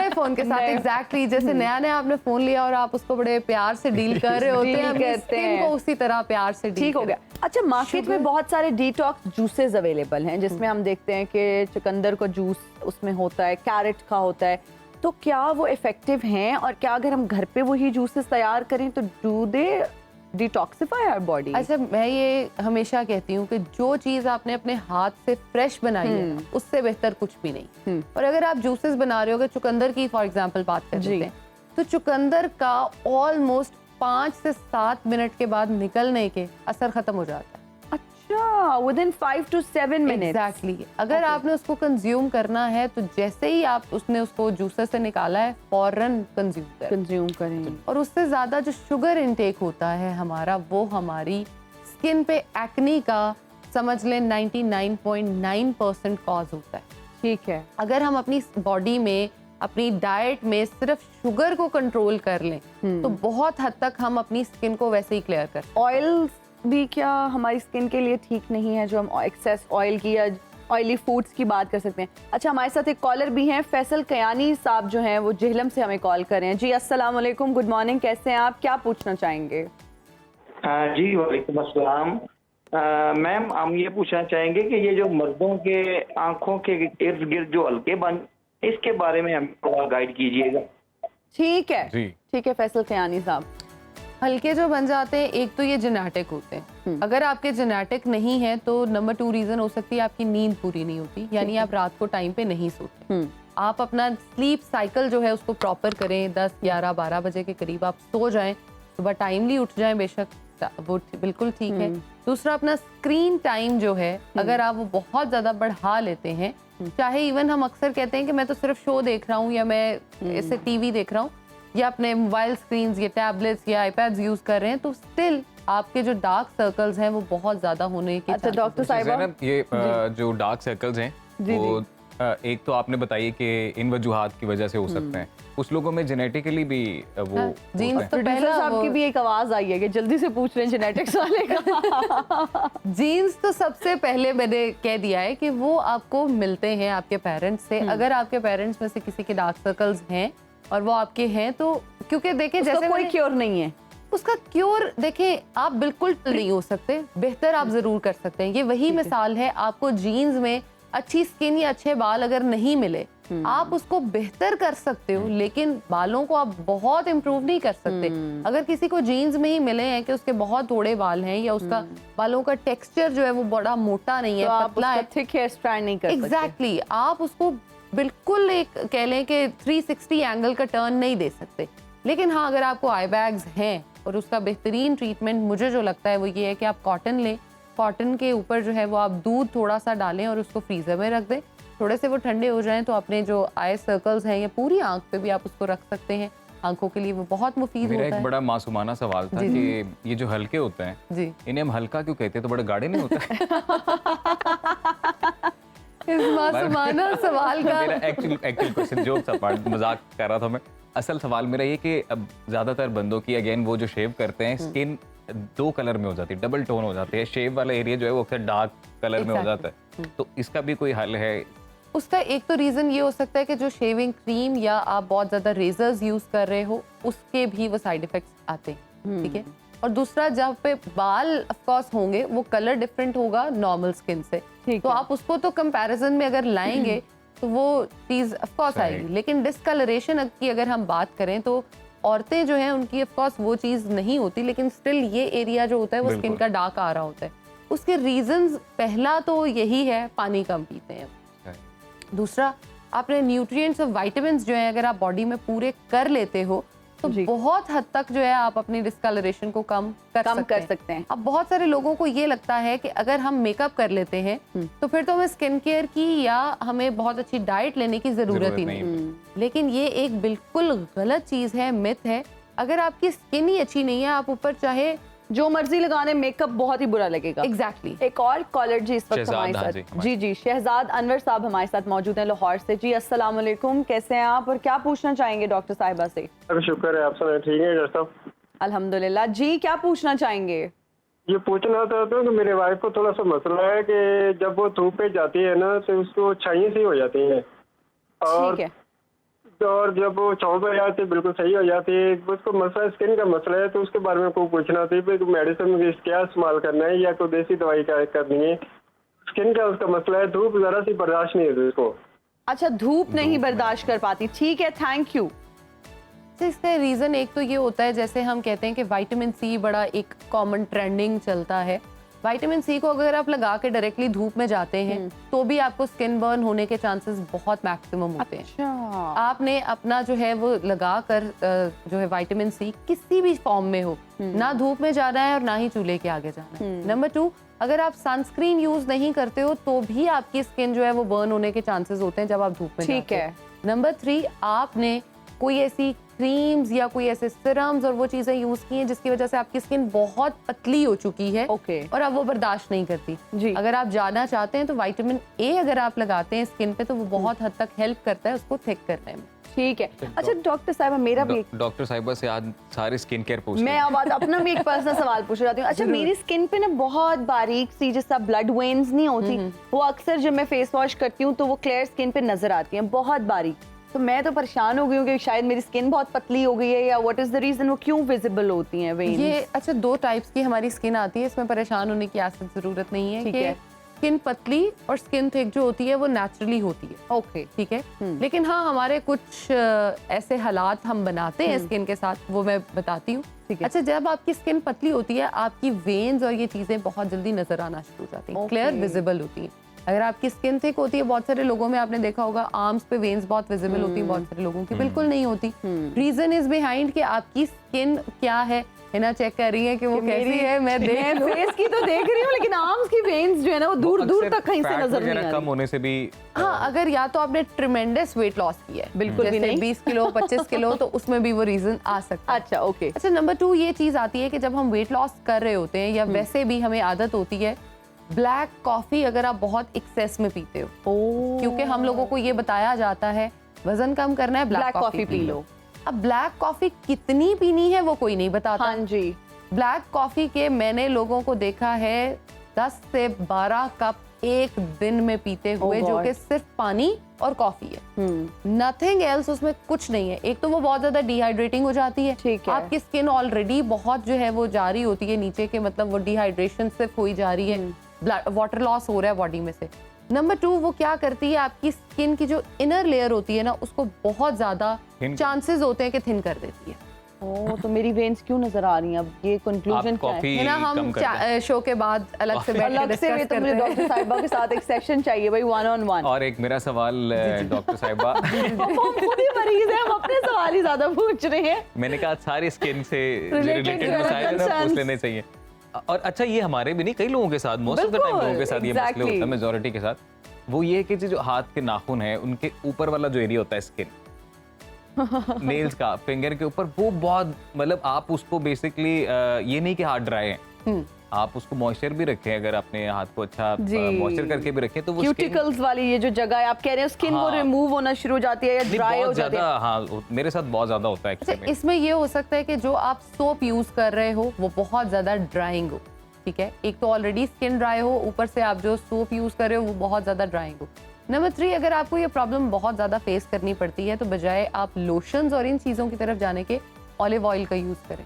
फोन के साथ एग्जैक्टली जैसे नया आपने फोन लिया और आप उसको बड़े प्यार से डील कर रहे होते हैं, अपनी स्किन को उसी तरह प्यार से डील ठीक हो गया। अच्छा, मार्केट में बहुत सारे डिटॉक्स जूसेस अवेलेबल हैं जिसमें हम देखते हैं कि चुकंदर का जूस उसमें होता है, कैरेट का होता है, तो क्या वो इफेक्टिव हैं और क्या अगर हम घर पे वही जूसेस तैयार करें तो do they detoxify our body? अच्छा, मैं ये हमेशा कहती हूँ कि जो चीज आपने अपने हाथ से फ्रेश बनाई है उससे बेहतर कुछ भी नहीं। और अगर आप जूसेस बना रहे हो, अगर चुकंदर की फॉर एग्जांपल बात कर लेते हैं, तो चुकंदर का ऑलमोस्ट 5 से 7 मिनट के बाद निकलने के असर खत्म हो जाता है। अच्छा, विदिन 5 to 7 मिनट। एग्जैक्टली। अगर आपने उसको कंज्यूम करना है तो जैसे ही आप उसको जूसर से निकाला है फौरन कंज्यूम करें। और उससे ज्यादा जो शुगर इनटेक होता है हमारा, वो हमारी स्किन पे एक्ने का समझ लें 99.9% कॉज होता है। ठीक है। अगर हम अपनी बॉडी में, अपनी डाइट में सिर्फ शुगर को कंट्रोल कर लें तो बहुत हद तक हम अपनी स्किन को वैसे ही क्लियर कर। ऑयल भी क्या हमारी स्किन के लिए ठीक नहीं है, जो हम एक्सेस ऑयल की या ऑयली फूड्स की बात कर सकते हैं? अच्छा, हमारे साथ एक कॉलर भी हैं, फैसल कयानी साहब जो हैं वो जेहलम से हमें कॉल कर रहे हैं। जी अस्सलाम वालेकुम, गुड मॉर्निंग, कैसे हैं आप, क्या पूछना चाहेंगे? जी वालेकुम अस्सलाम। मैम, हम ये पूछना चाहेंगे कि ये जो मर्दों के आंखों के इर्द गिर्द जो हल्के बन, इसके बारे में हमें थोड़ा गाइड कीजिएगा। ठीक है जी। ठीक है फैसल कयानी साहब। हल्के जो बन जाते हैं, एक तो ये जेनेटिक होते हैं। अगर आपके जेनेटिक नहीं है तो नंबर 2 रीजन हो सकती है आपकी नींद पूरी नहीं होती, यानी आप रात को टाइम पे नहीं सोते। आप अपना स्लीप साइकिल जो है उसको प्रॉपर करें, 10, 11, 12 बजे के करीब आप सो जाएं, सुबह टाइमली उठ जाएं, बेशक वो बिल्कुल ठीक है। दूसरा, अपना स्क्रीन टाइम जो है अगर आप वो बहुत ज्यादा बढ़ा लेते हैं, चाहे इवन हम अक्सर कहते हैं कि मैं तो सिर्फ शो देख रहा हूँ या मैं इससे टीवी देख रहा हूँ या अपने मोबाइल स्क्रीन्स या टैबलेट्स या आईपैड्स यूज कर रहे हैं, तो स्टिल आपके जो डार्क सर्कल्स हैं वो बहुत ज्यादा होने के। अच्छा डॉक्टर साहिबा, ये जो डार्क सर्कल्स हैं वो एक तो आपने बताई कि इन वजूहात की वजह से हो सकते हैं, कुछ लोगों में जेनेटिकली भी वो जीन्स तो प्रोड्यूसर पहला साहब की भी एक आवाज आई है कि जल्दी से पूछ रहे हैं जेनेटिक्स वाले का। जीन्स तो सबसे पहले मैंने कह दिया है कि वो आपको मिलते हैं आपके पेरेंट्स से। अगर आपके पेरेंट्स में से किसी के डार्क सर्कल्स हैं और वो आपके हैं, तो क्योंकि देखें जैसे कोई क्योर नहीं है उसका क्योर, देखें आप बिल्कुल नहीं हो सकते, बेहतर आप जरूर कर सकते हैं। ये वही मिसाल है, आपको जीन्स में अच्छी स्किन या अच्छे बाल अगर नहीं मिले, आप उसको बेहतर कर सकते हो, लेकिन बालों को आप बहुत इम्प्रूव नहीं कर सकते। अगर किसी को जीन्स में ही मिले हैं कि उसके बहुत थोड़े बाल हैं या उसका बालों का टेक्सचर जो है वो बड़ा मोटा नहीं है, तो पतला है, थिक हेयर स्टाइल नहीं कर सकते। एग्जैक्टली, आप उसको बिल्कुल एक कह लें कि 360 एंगल का टर्न नहीं दे सकते। लेकिन हाँ, अगर आपको आई बैग्स हैं और उसका बेहतरीन ट्रीटमेंट मुझे जो लगता है वो ये है कि आप कॉटन लें, कॉटन के ऊपर जो है वो आप दूध थोड़ा सा डालें और उसको फ्रीजर में रख दें, थोड़े से वो ठंडे हो जाएं तो अपने जो आई सर्कल्स हैं या पूरी आंख पे भी आप उसको रख सकते हैं, आंखों के लिए वो बहुत मुफीद होता है। मेरा एक बड़ा मासूमाना सवाल था कि ये जो हल्के होते हैं जी, इन्हें हम हल्का क्यों कहते हैं, तो बड़े गाढ़े नहीं होते? इस मासूमाना सवाल का मेरा एक्चुअल क्वेश्चन, जोक अपार्ट, मजाक कर रहा था मैं। असल सवाल मेरा ये कि अब ज्यादातर बंदों की अगेन वो जो शेव करते हैं स्किन 2 कलर में हो जाती है, डबल टोन हो जाती है, शेव वाला एरिया जो है वो अक्सर डार्क कलर में हो जाता है, तो इसका भी कोई हल है? उसका एक तो रीजन ये हो सकता है कि जो शेविंग क्रीम या आप बहुत ज्यादा रेजर्स यूज कर रहे हो उसके भी वो साइड इफेक्ट्स आते हैं, ठीक है। और दूसरा, जब पे बाल ऑफ कोर्स होंगे वो कलर डिफरेंट होगा नॉर्मल स्किन से, तो आप उसको तो कंपैरिजन में अगर लाएंगे तो वो चीज ऑफ कोर्स आएगी। लेकिन डिस्कलरेशन की अगर हम बात करें तो औरतें जो हैं उनकी ऑफ कोर्स वो चीज नहीं होती, लेकिन स्टिल ये एरिया जो होता है वो स्किन का डार्क आ रहा होता है। उसके रीजंस, पहला तो यही है पानी कम पीते हैं। दूसरा, आपने न्यूट्रिएंट्स और विटामिन्स जो है अगर आप बॉडी में पूरे कर लेते हो तो बहुत हद तक जो है आप अपनी डिस्कलरेशन को कम कर सकते हैं। अब बहुत सारे लोगों को ये लगता है कि अगर हम मेकअप कर लेते हैं तो फिर तो हमें स्किन केयर की या हमें बहुत अच्छी डाइट लेने की जरूरत ही नहीं। लेकिन ये एक बिल्कुल गलत चीज है, मिथ है। अगर आपकी स्किन ही अच्छी नहीं है, आप ऊपर चाहे जो मर्जी लगाने, मेकअप बहुत ही बुरा लगेगा। एग्जैक्टली। एक और कॉलर जी इस वक्त शहजाद, हमारे हाँ साथ, जी, जी शहजाद अनवर साहब हमारे साथ मौजूद हैं लाहौर से। जी अस्सलाम वालेकुम, कैसे हैं आप और क्या पूछना चाहेंगे डॉक्टर साहिबा से? शुक्र है, आप सब ठीक है डॉक्टर साहब? अल्हम्दुलिल्लाह। जी क्या पूछना चाहेंगे? ये पूछना चाहता हूँ कि मेरे वाइफ को थोड़ा सा मसला है कि जब वो धूप पे जाती है ना तो उसको छाइयाँ सी हो जाती हैं, ठीक है। और जब वो छाँव पे जाती है बिल्कुल सही हो जाती है। उसको मसला स्किन का मसला है, तो उसके बारे में कोई पूछना था कि मेडिसिन क्या इस्तेमाल करना है या कोई देसी दवाई क्या करनी है। स्किन का उसका मसला है, धूप जरा सी बर्दाश्त नहीं है उसको। अच्छा, धूप नहीं बर्दाश्त कर पाती, ठीक है, थैंक यू। इसका रीज़न एक तो ये होता है, जैसे हम कहते हैं कि विटामिन सी बड़ा एक कॉमन ट्रेंडिंग चलता है। विटामिन सी को अगर आप लगा के डायरेक्टली धूप में जाते हैं तो भी आपको स्किन बर्न होने के चांसेस बहुत मैक्सिमम होते हैं। अच्छा। आपने अपना जो है वो लगा कर जो है विटामिन सी किसी भी फॉर्म में हो, ना धूप में जाना है और ना ही चूल्हे के आगे जाना है। नंबर 2, अगर आप सनस्क्रीन यूज नहीं करते हो तो भी आपकी स्किन जो है वो बर्न होने के चांसेस होते हैं जब आप धूप में ठीक है। नंबर 3, आपने कोई ऐसी क्रीम्स या कोई ऐसे सिरम्स और वो चीजें यूज की हैं जिसकी वजह से आपकी स्किन बहुत पतली हो चुकी है ओके। और अब वो बर्दाश्त नहीं करती। जी। अगर आप जाना चाहते हैं तो विटामिन ए अगर आप लगाते हैं स्किन पे तो वो बहुत हद तक हेल्प करता है उसको थिक करने में। ठीक है। अच्छा डॉक्टर साहिबा, मेरा भी डॉक्टर साहिबा से आज सारी स्किन केयर पूछ मैं अब अपना भी एक पर्सनल सवाल पूछना चाहती हूँ। अच्छा, मेरी स्किन पे ना बहुत बारीक सी जैसा ब्लड वेन्स नहीं होती, वो अक्सर जब मैं फेस वॉश करती हूँ तो वो क्लियर स्किन पे नजर आती हैं, बहुत बारीक। तो मैं तो परेशान हो गई हूँ कि शायद मेरी स्किन बहुत पतली हो गई है या व्हाट इज द रीजन, वो क्यों विजिबल होती हैं वेन्स? ये अच्छा 2 टाइप्स की हमारी स्किन आती है, इसमें परेशान होने की आसत जरूरत नहीं है। ठीक कि है। स्किन पतली और स्किन थिक जो होती है वो नेचुरली होती है। ओके। ठीक है। लेकिन हाँ, हमारे कुछ ऐसे हालात हम बनाते हैं स्किन के साथ, वो मैं बताती हूँ। ठीक है। अच्छा, जब आपकी स्किन पतली होती है आपकी वेन्स और ये चीजें बहुत जल्दी नजर आना शुरू हो जाती हैं, क्लियर विजिबल होती हैं। अगर आपकी स्किन थिक होती है, बहुत सारे लोगों में आपने देखा होगा आर्म्स पे वेन्स बहुत विजिबल होती है, बहुत सारे लोगों की बिल्कुल नहीं होती। रीजन इज बिहाइंड कि आपकी स्किन क्या है ना, चेक कर रही है कि वो कैसी है। मैं देख फेस की तो देख रही हूँ लेकिन आर्म्स की वेन्स जो है ना वो दूर दूर तक कहीं से नजर नहीं आ कम रही। होने से भी हाँ, अगर या तो आपने ट्रिमेंडस वेट लॉस किया है, बिल्कुल भी जैसे नहीं। 20 किलो 25 किलो, तो उसमें भी वो रीजन आ सकता है। अच्छा, ओके। अच्छा, नंबर 2 ये चीज आती है कि जब हम वेट लॉस कर रहे होते हैं या वैसे भी हमें आदत होती है ब्लैक कॉफी अगर आप बहुत एक्सेस में पीते हो, क्योंकि हम लोगों को ये बताया जाता है वजन कम करना है ब्लैक कॉफी पी लो। अब ब्लैक कॉफी कितनी पीनी है वो कोई नहीं बताता। हाँ जी। ब्लैक कॉफी के मैंने लोगों को देखा है 10 से 12 कप एक दिन में पीते हुए, जो कि सिर्फ पानी और कॉफी है, नथिंग एल्स, उसमें कुछ नहीं है। एक तो वो बहुत ज्यादा डिहाइड्रेटिंग हो जाती है, ठीक है। आपकी स्किन ऑलरेडी बहुत जो है वो जारी होती है नीचे के, मतलब वो डिहाइड्रेशन सिर्फ हुई जा रही है, वाटर लॉस हो रहा है बॉडी में से। नंबर 2, वो क्या करती है आपकी स्किन की जो इनर लेयर होती है ना उसको बहुत ज्यादा चांसेस होते हैं कि थिन कर देती है। तो मेरी वेन्स क्यों नजर आ रही हैं? अब ये कंक्लूजन क्या कॉफी है ना, हम शो के बाद अलग से बैठ के अलग से डिस्कस तो मुझे करते हैं। डॉक्टर साहिबा के साथ एक सेक्शन चाहिए भाई, 1-on-1। और एक मेरा सवाल डॉक्टर साहिबा हम खुद ही मरीज हैं, हम अपने सवाल ही ज्यादा पूछ रहे हैं। मैंने कहा सारी स्किन से Related रिलेटेड मसाइल ना concerns। पूछ लेने चाहिए। और अच्छा, ये हमारे भी नहीं, कई लोगों के साथ, मोस्ट ऑफ द टाइम बिल्कुल, लोगों के साथ ये मसले exactly। होता है, मेजॉरिटी के साथ। वो ये है कि जो हाथ के नाखून है उनके ऊपर वाला जो एरिया होता है स्किन नेल्स का, फिंगर के ऊपर, वो बहुत, मतलब आप उसको बेसिकली ये नहीं कि हाथ ड्राई है, आप उसको मॉइस्चर भी रखें, अगर अपने हाथ को अच्छा मॉइस्चर करके भी रखें तो वो क्यूटिकल्स वाली ये जो जगह है आप कह रहे हैं स्किन वो रिमूव होना शुरू हो जाती है या ड्राई हो जाती है? हाँ, मेरे साथ बहुत ज्यादा होता है अच्छा, एक्चुअली। इसमें ये हो सकता है कि जो आप सोप यूज कर रहे हो वो बहुत ज्यादा ड्राइंग हो। ठीक है, एक तो ऑलरेडी स्किन ड्राई हो, ऊपर से आप जो सोप यूज कर रहे हो वो बहुत ज्यादा ड्राइंग हो। नंबर 3, अगर आपको ये प्रॉब्लम बहुत ज्यादा फेस करनी पड़ती है तो बजाय आप लोशंस और इन चीजों की तरफ जाने के ऑलिव ऑयल का यूज करें।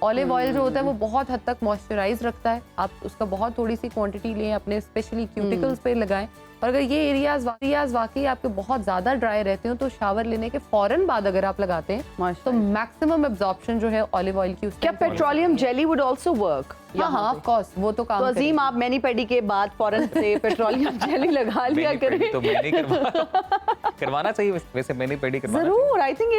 ऑलिव ऑयल जो होता है वो बहुत हद तक मॉइस्चराइज रखता है, आप उसका बहुत थोड़ी सी क्वांटिटी लें, अपने स्पेशली क्यूटिकल्स पे लगाएं। और अगर ये एरियाज वाकई आपके बहुत ज्यादा ड्राई रहते हो तो शावर लेने के फौरन बाद अगर आप लगाते हैं तो मैक्सिमम एब्जॉर्प्शन जो है ऑलिव ऑयल की क्या petroleum jelly would also work? हाँ, ऑफ कोर्स, वो तो काम तो अजीम, आप मैनी पेडी के बाद फौरन से पेट्रोलियम जेली लगा लिया करें। तो मैंने करवाना चाहिए वैसे, मैंने पेडी करवाना जरूर। आई थिंक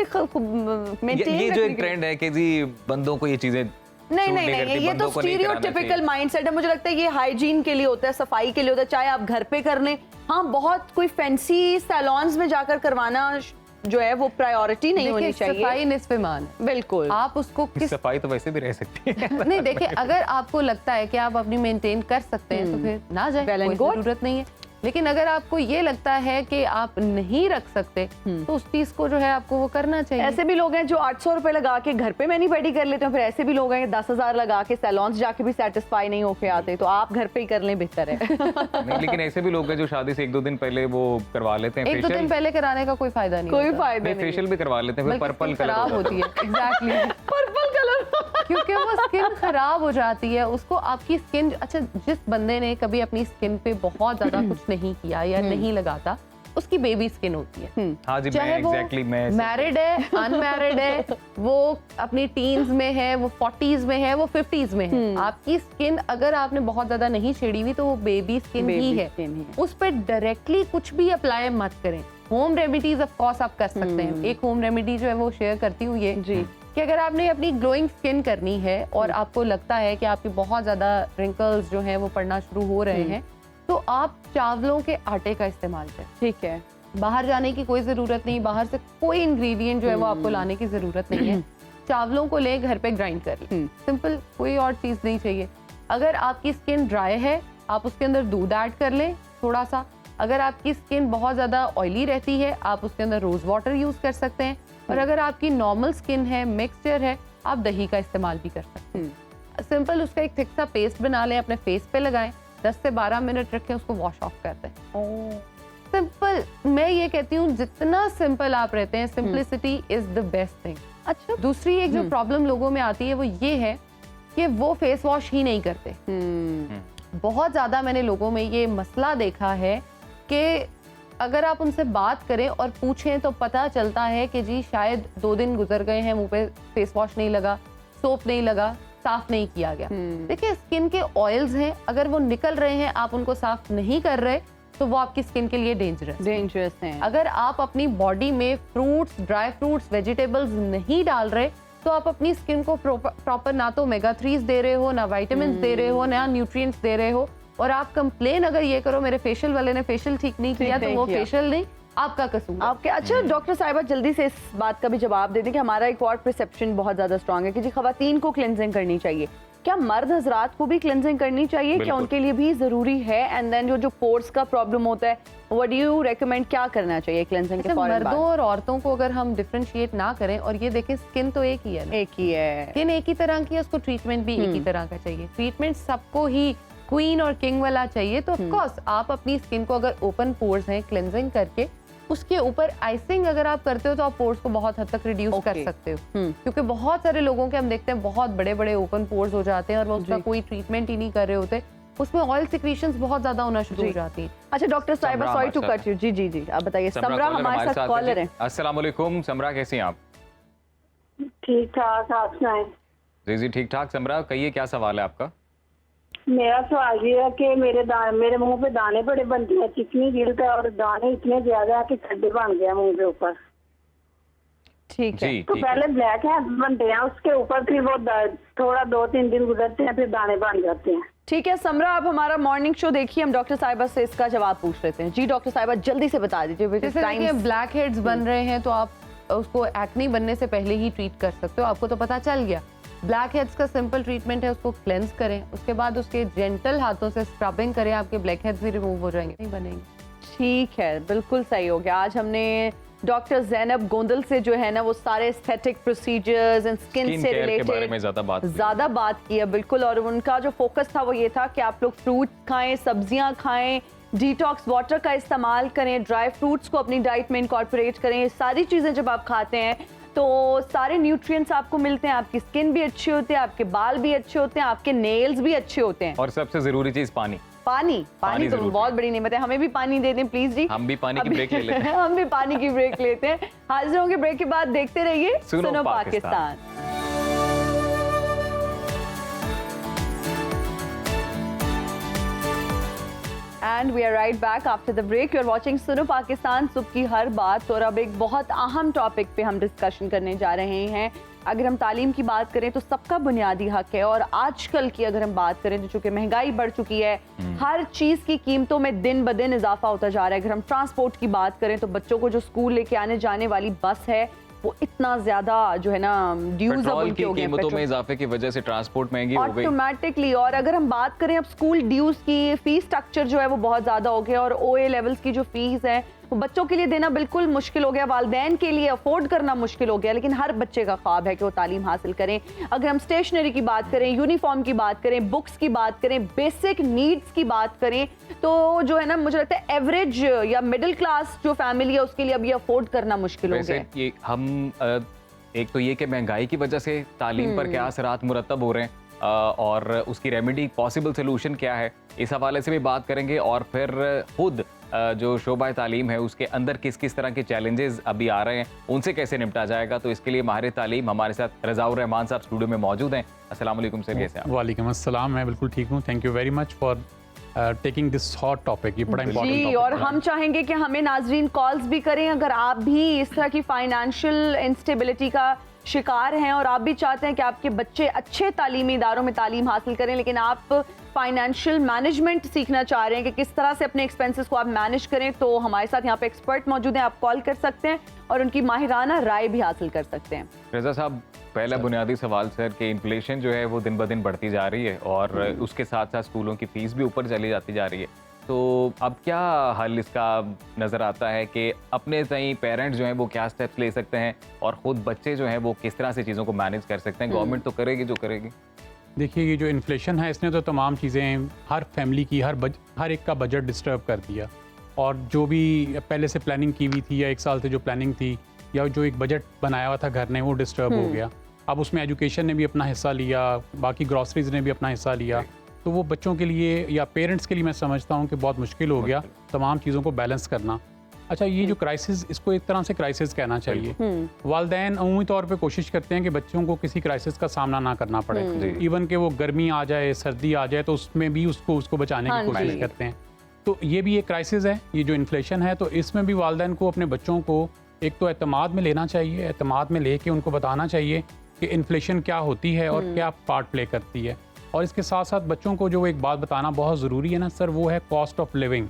ये जो एक ट्रेंड है कि जी बंदों को ये चीजें नहीं, ये तो स्टीरियोटिपिकल माइंडसेट है। मुझे लगता है ये हाइजीन के लिए होता है, सफाई के लिए होता है, चाहे आप घर पे कर लें। हाँ, बहुत कोई फैंसी सैलॉन्स में जाकर करवाना जो है वो प्रायोरिटी नहीं होनी देखिए, चाहिए। सफाई निस्फ़ ईमान है। बिल्कुल। आप उसको किस सफाई तो वैसे भी रह सकती है। नहीं देखिए, अगर आपको लगता है कि आप अपनी मेंटेन कर सकते हैं तो फिर ना जाए, Well and कोई good. जरूरत नहीं है। लेकिन अगर आपको ये लगता है कि आप नहीं रख सकते तो उस चीज को जो है आपको वो करना चाहिए। ऐसे भी लोग हैं जो 800 रुपए लगा के घर पे मैनी-पेडी कर लेते हैं, फिर ऐसे भी लोग हैं 10,000 लगा के सैलून्स जाके भी सेटिस्फाई नहीं होके आते, तो आप घर पे ही कर लें, बेहतर है। नहीं, लेकिन ऐसे भी लोग हैं जो शादी से 1-2 दिन पहले वो करवा लेते हैं एक दो दिन फेशियल। पहले कराने का कोई फायदा नहीं कोई होता। फायदा नहीं, नहीं। फेशियल भी करवा लेते हैं, फिर बल्कि पर्पल skin कलर खराब होती है। Exactly purple colour. क्योंकि वो स्किन खराब हो जाती है। उसको आपकी स्किन, अच्छा जिस बंदे ने कभी अपनी स्किन पे बहुत ज्यादा कुछ नहीं किया या नहीं लगाता, उसकी बेबी स्किन होती है। हाँ जी, चाहे मैं वो एग्जैक्टली मैं मैरिड है, अनमैरिड है, वो अपनी टीन्स में है, वो 40s में है, वो 50s में है, आपकी स्किन अगर आपने बहुत ज्यादा नहीं छेड़ी हुई तो वो बेबी स्किन ही Baby है। skin ही है। उस पर डायरेक्टली कुछ भी अप्लाई मत करें। होम रेमेडीज ऑफ कोर्स आप कर सकते हैं। एक होम रेमेडी जो है वो शेयर करती हूँ ये जी कि अगर आपने अपनी ग्लोइंग स्किन करनी है और आपको लगता है कि आपकी बहुत ज्यादा रिंकल्स जो हैं वो पड़ना शुरू हो रहे हैं, तो आप चावलों के आटे का इस्तेमाल करें। ठीक है। बाहर जाने की कोई जरूरत नहीं, बाहर से कोई इंग्रेडिएंट जो है वो आपको लाने की जरूरत नहीं है। चावलों को ले घर पे ग्राइंड कर लें, सिंपल, कोई और चीज नहीं चाहिए। अगर आपकी स्किन ड्राई है, आप उसके अंदर दूध ऐड कर लें थोड़ा सा। अगर आपकी स्किन बहुत ज्यादा ऑयली रहती है, आप उसके अंदर रोज वाटर यूज कर सकते हैं। और अगर आपकी नॉर्मल स्किन है, मिक्सचर है, आप दही का इस्तेमाल भी कर सकते हैं। सिंपल उसका एक थिक सा पेस्ट बना लें, अपने फेस पे लगाएं, 10 से 12 मिनट रखें, उसको वॉश ऑफ कर दें। सिंपल, मैं ये कहती हूँ जितना सिंपल आप रहते हैं, simplicity is the best thing. अच्छा। दूसरी एक जो प्रॉब्लम लोगों में आती है वो ये है कि वो फेस वॉश ही नहीं करते। बहुत ज्यादा मैंने लोगों में ये मसला देखा है कि अगर आप उनसे बात करें और पूछें तो पता चलता है कि जी शायद 2 दिन गुजर गए हैं, मुंह पे फेस वॉश नहीं लगा, सोप नहीं लगा, साफ नहीं किया गया। देखिए, स्किन के ऑयल्स हैं, अगर वो निकल रहे हैं, आप उनको साफ नहीं कर रहे तो वो आपकी स्किन के लिए डेंजरस हैं। अगर आप अपनी बॉडी में फ्रूट्स, ड्राई फ्रूट्स, वेजिटेबल्स नहीं डाल रहे तो आप अपनी स्किन को प्रॉपर ना तो ओमेगा 3s दे रहे हो, ना विटामिन दे रहे हो, ना न्यूट्रिएंट्स दे रहे हो। और आप कंप्लेन अगर ये करो मेरे फेशियल वाले ने फेशियल ठीक नहीं किया, तो वो फेशियल नहीं, आपका कसूर आपके। अच्छा डॉक्टर साहिबा, जल्दी से इस बात का भी जवाब दे दें कि हमारा एक और परसेप्शन बहुत ज्यादा स्ट्रांग है कि जी खवातीन को क्लेंजिंग करनी चाहिए। क्या मर्द हजरात को भी क्लेंजिंग करनी चाहिए? क्या उनके लिए भी जरूरी है? एंड देन जो पोर्स का प्रॉब्लम होता है, व्हाट डू यू रेकमेंड, क्या करना चाहिए क्लेंजिंग के फौरन बाद? मर्दों और औरतों को अगर हम डिफरेंशिएट ना करें, और ये देखें स्किन तो एक ही है, एक ही है, स्किन एक ही तरह की है, उसको ट्रीटमेंट भी एक ही तरह का चाहिए। ट्रीटमेंट सबको ही क्वीन और किंग वाला चाहिए, तो ऑफ कोर्स आप अपनी स्किन को अगर ओपन पोर्स हैं क्लेंजिंग करके उसके ऊपर आइसिंग अगर आप करते हो तो आप पोर्स को बहुत हद तक रिड्यूस कर सकते हो। क्योंकि बहुत सारे लोगों के हम देखते हैं बहुत बड़े बड़े ओपन पोर्स हो जाते हैं और वो उसका कोई ट्रीटमेंट ही नहीं कर रहे होते, उसमें ऑयल सिक्रीशंस बहुत ज्यादा होना शुरू हो जाती हैं। अच्छा डॉक्टर साहिबा, सॉरी टू कट यू, जी आप बताइए। समरा हमारे साथ कॉलर है। अस्सलाम वालेकुम समरा, कैसी हैं आप? ठीक ठाक, आप सुनाएं। जी ठीक ठाक। समरा, कहिए क्या सवाल है आपका? मेरा सवाल ये है कि मेरे मुंह पे दाने बड़े बनते हैं, चिकनी गिल्ट है और दाने इतने ज्यादा है कि खड्डे बन गया मुंह के ऊपर। ठीक है। तो पहले ब्लैक हेड्स बनते हैं, उसके ऊपर फिर वो थोड़ा 2-3 दिन गुजरते हैं, फिर दाने बन जाते हैं। ठीक है समरा, आप हमारा मॉर्निंग शो देखिए, हम डॉक्टर साहिबा से इसका जवाब पूछ लेते हैं। जी डॉक्टर साहिबा, जल्दी से बता दीजिए। जैसे देखिए ब्लैक हेड्स बन रहे हैं तो आप उसको एक्ने बनने से पहले ही ट्रीट कर सकते हो, आपको तो पता चल गया। ब्लैक हेड्स का सिंपल ट्रीटमेंट है, उसको क्लेंस करें, उसके बाद उसके जेंटल हाथों से स्क्रबिंग करें, आपके ब्लैक हेड्स भी रिमूव हो जाएंगे, नहीं बनेंगे। ठीक है, बिल्कुल सही हो गया। आज हमने डॉक्टर ज़ैनब गोंदल से जो है ना वो सारे एस्थेटिक प्रोसीजर्स एंड स्किन से रिलेटेड ज्यादा बात की है, बिल्कुल। और उनका जो फोकस था वो ये था कि आप लोग फ्रूट खाएं, सब्जियां खाएं, डिटॉक्स वाटर का इस्तेमाल करें, ड्राई फ्रूट्स को अपनी डाइट में इनकॉर्पोरेट करें। ये सारी चीजें जब आप खाते हैं तो सारे न्यूट्रिएंट्स आपको मिलते हैं, आपकी स्किन भी अच्छी होती है, आपके बाल भी अच्छे होते हैं, आपके नेल्स भी अच्छे होते हैं। और सबसे जरूरी चीज पानी तो बहुत बड़ी नेमत है। हमें भी पानी दे दें प्लीज जी। हम भी पानी की ब्रेक ले लेते हैं। हम भी पानी की ब्रेक लेते हैं। हाजिर होंगे ब्रेक के बाद, देखते रहिए सुनो Pakistan. And we are right back after the break. You are watching सुनो पाकिस्तान, सुबह की हर बात। और अब एक बहुत अहम टॉपिक पे हम डिस्कशन करने जा रहे हैं। अगर हम तालीम की बात करें तो सबका बुनियादी हक है, और आजकल की अगर हम बात करें तो चूंकि महंगाई बढ़ चुकी है, हर चीज की कीमतों में दिन ब दिन इजाफा होता जा रहा है। अगर हम ट्रांसपोर्ट की बात करें तो बच्चों को जो स्कूल लेके आने जाने वाली बस है वो इतना ज्यादा जो है ना ड्यूज पेट्रोल की कीमतों में इजाफे की वजह से ट्रांसपोर्ट महंगी हो गई ऑटोमेटिकली। और अगर हम बात करें अब स्कूल ड्यूज की, फीस स्ट्रक्चर जो है वो बहुत ज्यादा हो गया, और ओए लेवल्स की जो फीस है वो बच्चों के लिए देना बिल्कुल मुश्किल हो गया, वालिदैन के लिए अफोर्ड करना मुश्किल हो गया, लेकिन हर बच्चे का ख्वाब है कि वो तालीम हासिल करें। अगर हम स्टेशनरी की बात करें, यूनिफॉर्म की बात करें, बुक्स की बात करें, बेसिक नीड्स की बात करें, तो जो है ना मुझे लगता है एवरेज या मिडिल क्लास जो फैमिली है उसके लिए अब ये अफोर्ड करना मुश्किल हो गया। ये हम एक तो ये कि महंगाई की वजह से तालीम पर क्या असरात मुरतब हो रहे हैं, और उसकी रेमेडी पॉसिबल सोल्यूशन क्या है, इस हवाले से भी बात करेंगे। और फिर खुद जो शोबा तालीम है उसके अंदर किस किस तरह के चैलेंजेस अभी आ रहे हैं, उनसे कैसे निपटा जाएगा, तो इसके लिए माहिर तालीम हमारे साथ रज़ाउर रहमान साहब स्टूडियो में मौजूद हैं। अस्सलाम वालेकुम सर, कैसे हैं आप? वालेकुम अस्सलाम, मैं बिल्कुल ठीक हूँ। Thank you very much for taking this hot topic, ये बड़ा इंपॉर्टेंट जी, और हम चाहेंगे कि हमें नाजरीन कॉल्स भी करें अगर आप भी इस तरह की फाइनेंशियल इंस्टेबिलिटी का शिकार हैं और आप भी चाहते हैं कि आपके बच्चे अच्छे तालीमी इदारों में तालीम हासिल करें, लेकिन आप फाइनेंशियल मैनेजमेंट सीखना चाह रहे हैं कि किस तरह से अपने एक्सपेंसेस को आप मैनेज करें, तो हमारे साथ यहाँ पे एक्सपर्ट मौजूद हैं, आप कॉल कर सकते हैं और उनकी माहिराना राय भी हासिल कर सकते हैं। रजा साहब, पहला बुनियादी सवाल सर कि इन्फ्लेशन जो है वो दिन ब दिन बढ़ती जा रही है और उसके साथ साथ स्कूलों की फीस भी ऊपर चली जाती जा रही है, तो अब क्या हल इसका नज़र आता है कि अपने सही पेरेंट्स जो हैं वो क्या स्टेप्स ले सकते हैं और ख़ुद बच्चे जो हैं वो किस तरह से चीज़ों को मैनेज कर सकते हैं? गवर्नमेंट तो करेगी जो करेगी। देखिए, ये जो इन्फ्लेशन है इसने तो तमाम चीज़ें हर फैमिली की हर एक का बजट डिस्टर्ब कर दिया, और जो भी पहले से प्लानिंग की हुई थी या एक साल से जो प्लानिंग थी या जो एक बजट बनाया हुआ था घर ने, वो डिस्टर्ब हो गया। अब उसमें एजुकेशन ने भी अपना हिस्सा लिया, बाकी ग्रॉसरीज ने भी अपना हिस्सा लिया, तो वो बच्चों के लिए या पेरेंट्स के लिए मैं समझता हूँ कि बहुत मुश्किल हो गया तमाम चीज़ों को बैलेंस करना। अच्छा, ये जो क्राइसिस, इसको एक तरह से क्राइसिस कहना चाहिए। वालिदैन अमूमी तौर पे कोशिश करते हैं कि बच्चों को किसी क्राइसिस का सामना ना करना पड़े, इवन कि वो गर्मी आ जाए, सर्दी आ जाए, तो उसमें भी उसको बचाने की कोशिश करते हैं। तो ये भी एक क्राइसिस है, ये जो इन्फ्लेशन है, तो इसमें भी वालिदैन को अपने बच्चों को एक तो एतमाद में लेना चाहिए, एतमाद में लेके उनको बताना चाहिए कि इन्फ्लेशन क्या होती है और क्या पार्ट प्ले करती है। और इसके साथ साथ बच्चों को जो एक बात बताना बहुत ज़रूरी है ना सर, वो है cost of living.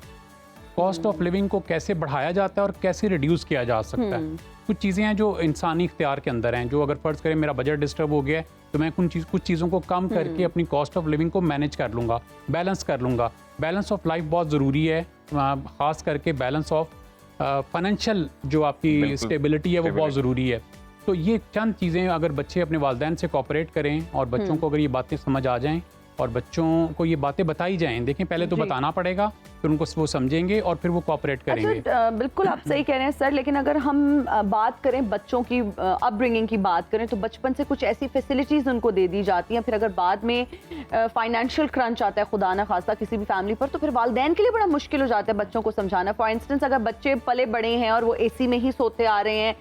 Cost of living को कैसे बढ़ाया जाता है और कैसे रिड्यूस किया जा सकता है। कुछ चीज़ें हैं जो इंसानी इख्तियार के अंदर हैं, जो अगर फ़र्ज़ करें मेरा बजट डिस्टर्ब हो गया है तो मैं कुछ चीज़ों को कम करके अपनी कॉस्ट ऑफ लिविंग को मैनेज कर लूँगा, बैलेंस कर लूँगा। बैलेंस ऑफ लाइफ बहुत ज़रूरी है, ख़ास करके बैलेंस ऑफ फाइनेंशियल जो आपकी स्टेबिलिटी है वो बहुत ज़रूरी है। तो ये चंद चीज़ें अगर बच्चे अपने वालिदैन से कोऑपरेट करें और बच्चों को अगर ये बातें समझ आ जाएं और बच्चों को ये बातें बताई जाएं, देखें पहले तो बताना पड़ेगा, फिर उनको वो समझेंगे और फिर वो कोऑपरेट करेंगे। अच्छा, बिल्कुल आप सही कह रहे हैं सर, लेकिन अगर हम बात करें बच्चों की अपब्रिंगिंग की बात करें तो बचपन से कुछ ऐसी फैसिलिटीज़ उनको दे दी जाती हैं, फिर अगर बाद में फाइनेंशियल क्रंच आता है खुदा ना खास्ता किसी भी फैमिली पर, तो फिर वालिदैन के लिए बड़ा मुश्किल हो जाता है बच्चों को समझाना। फॉर इंस्टेंस, अगर बच्चे पले बड़े हैं और वो AC में ही सोते आ रहे हैं,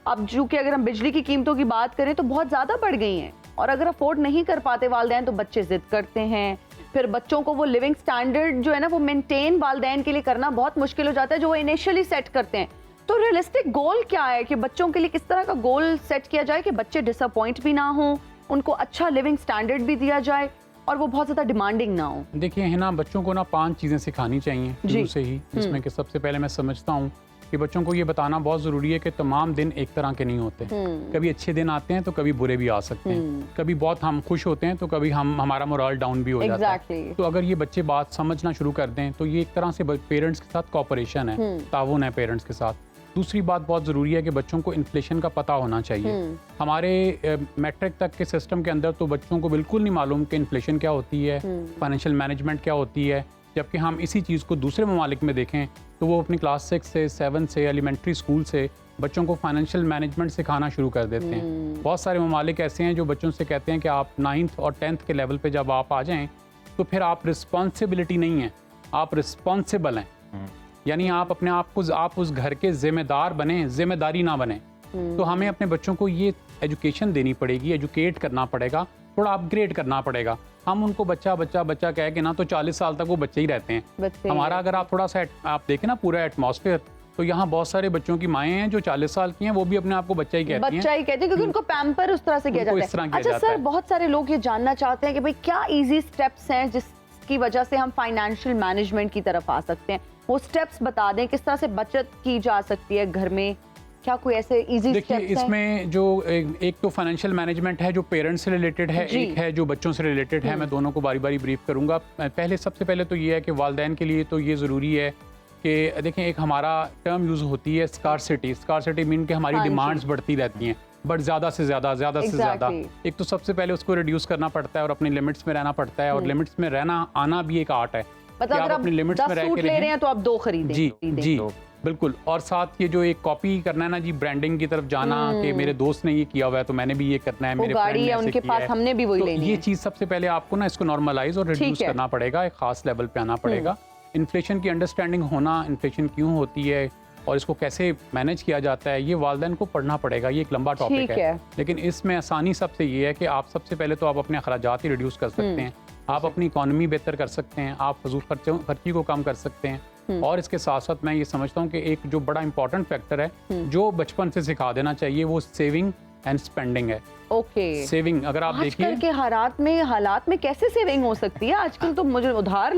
अब चूंकि अगर हम बिजली की कीमतों की बात करें तो बहुत ज़्यादा बढ़ गई हैं, और अगर अफोर्ड नहीं कर पाते वालिदैन तो बच्चे जिद करते हैं, फिर बच्चों को वो लिविंग स्टैंडर्ड जो है ना वो मेंटेन वालिदैन के लिए करना बहुत मुश्किल हो जाता है जो वो इनिशियली सेट करते हैं। तो रियलिस्टिक गोल क्या है कि बच्चों के लिए किस तरह का गोल सेट किया जाए कि बच्चे डिसअपॉइंट भी ना हो, उनको अच्छा लिविंग स्टैंडर्ड भी दिया जाए और वो बहुत ज़्यादा डिमांडिंग ना हो? देखिए है ना, बच्चों को ना 5 चीज़ें सिखानी चाहिए शुरू से ही, जिसमें कि सबसे पहले मैं समझता हूँ कि बच्चों को ये बताना बहुत ज़रूरी है कि तमाम दिन एक तरह के नहीं होते। कभी अच्छे दिन आते हैं तो कभी बुरे भी आ सकते हैं, कभी बहुत हम खुश होते हैं तो कभी हमारा मोरल डाउन भी हो जाता है। तो अगर ये बच्चे बात समझना शुरू कर दें तो ये एक तरह से पेरेंट्स के साथ कोऑपरेशन है, ताउन है पेरेंट्स के साथ। दूसरी बात बहुत ज़रूरी है कि बच्चों को इन्फ्लेशन का पता होना चाहिए। हमारे मैट्रिक तक के सिस्टम के अंदर तो बच्चों को बिल्कुल नहीं मालूम कि इन्फ्लेशन क्या होती है, फाइनेंशियल मैनेजमेंट क्या होती है, जबकि हम इसी चीज़ को दूसरे ममालिक में देखें तो वो अपनी क्लास 6 से 7 से एलिमेंट्री स्कूल से बच्चों को फाइनेंशियल मैनेजमेंट सिखाना शुरू कर देते हैं। बहुत सारे ममालिक ऐसे हैं जो बच्चों से कहते हैं कि आप 9th और 10th के लेवल पे जब आप आ जाएं तो फिर आप रिस्पॉन्सिबिलिटी नहीं हैं, आप रिस्पॉन्सिबल हैं, यानी आप अपने आप को आप उस घर के जिम्मेदार बने, जिम्मेदारी ना बने। तो हमें अपने बच्चों को ये एजुकेशन देनी पड़ेगी, एजुकेट करना पड़ेगा, थोड़ा अपग्रेड करना पड़ेगा। हम उनको बच्चा कह के ना तो 40 साल तक वो बच्चे ही रहते हैं। हमारा अगर आप थोड़ा सा आप देखें ना पूरा एटमॉस्फेयर, तो यहाँ बहुत सारे बच्चों की माएँ हैं जो 40 साल की हैं, वो भी अपने आप को बच्चा ही कहती हैं। बच्चा ही कहते हैं क्योंकि उनको पैम्पर उस तरह से किया उनको जाता इस तरह है। किया अच्छा जाता सर, है। बहुत सारे लोग ये जानना चाहते हैं कि भाई क्या इजी स्टेप्स हैं जिसकी वजह से हम फाइनेंशियल मैनेजमेंट की तरफ आ सकते हैं, वो स्टेप्स बता दें, किस तरह से बचत की जा सकती है घर में, क्या कोई ऐसे इजी देखिए स्टेप्स हैं? इसमें जो एक तो फाइनेंशियल मैनेजमेंट है जो पेरेंट्स से रिलेटेड है, जी। एक है जो बच्चों से रिलेटेड है। मैं दोनों को बारी बारी ब्रीफ करूंगा। सबसे पहले तो ये है कि वालिदैन के लिए तो ये ज़रूरी है कि देखें, एक हमारा टर्म यूज़ होती है स्कारसिटी मीन कि हमारी हाँ जी। डिमांड्स बढ़ती रहती हैं, बट ज़्यादा से ज़्यादा से ज़्यादा। एक तो सबसे पहले उसको रिड्यूस करना पड़ता है और अपनी लिमिट्स में रहना पड़ता है, और लिमिट्स में रहना आना भी एक आर्ट है। मतलब कि अगर आप अपनी लिमिट्स 10 में रह सूट के ले रहें। रहे हैं तो आप 2 खरीदें। जी खरीदें। जी बिल्कुल। और साथ ये जो एक कॉपी करना है ना जी, ब्रांडिंग की तरफ जाना कि मेरे दोस्त ने ये किया हुआ है तो मैंने भी ये करना है, वो मेरे गाड़ी फ्रेंड ने है ऐसे उनके किया पास, है। हमने भी वही तो लेनी ये है। चीज़ सबसे पहले आपको ना इसको नॉर्मलाइज और रिड्यूस है। करना पड़ेगा, एक खास लेवल पे आना पड़ेगा। इन्फ्लेशन की अंडरस्टैंडिंग होना, इन्फ्लेशन क्यों होती है और इसको कैसे मैनेज किया जाता है, ये वालिदैन को पढ़ना पड़ेगा। ये एक लंबा टॉपिक है, लेकिन इसमें आसानी सबसे ये है कि आप सबसे पहले तो आप अपने अखराजात ही रिड्यूस कर सकते हैं, आप अपनी इकॉनमी बेहतर कर सकते हैं, आप फजूल खर्ची को कम कर सकते हैं। और इसके साथ साथ मैं ये समझता हूँ कि एक जो बड़ा इंपॉर्टेंट फैक्टर है जो बचपन से सिखा देना चाहिए वो सेविंग एंड स्पेंडिंग है। ओके, सेविंग अगर आप देखिए आजकल के हालात में कैसे सेविंग हो सकती है? आजकल तो मुझे उधार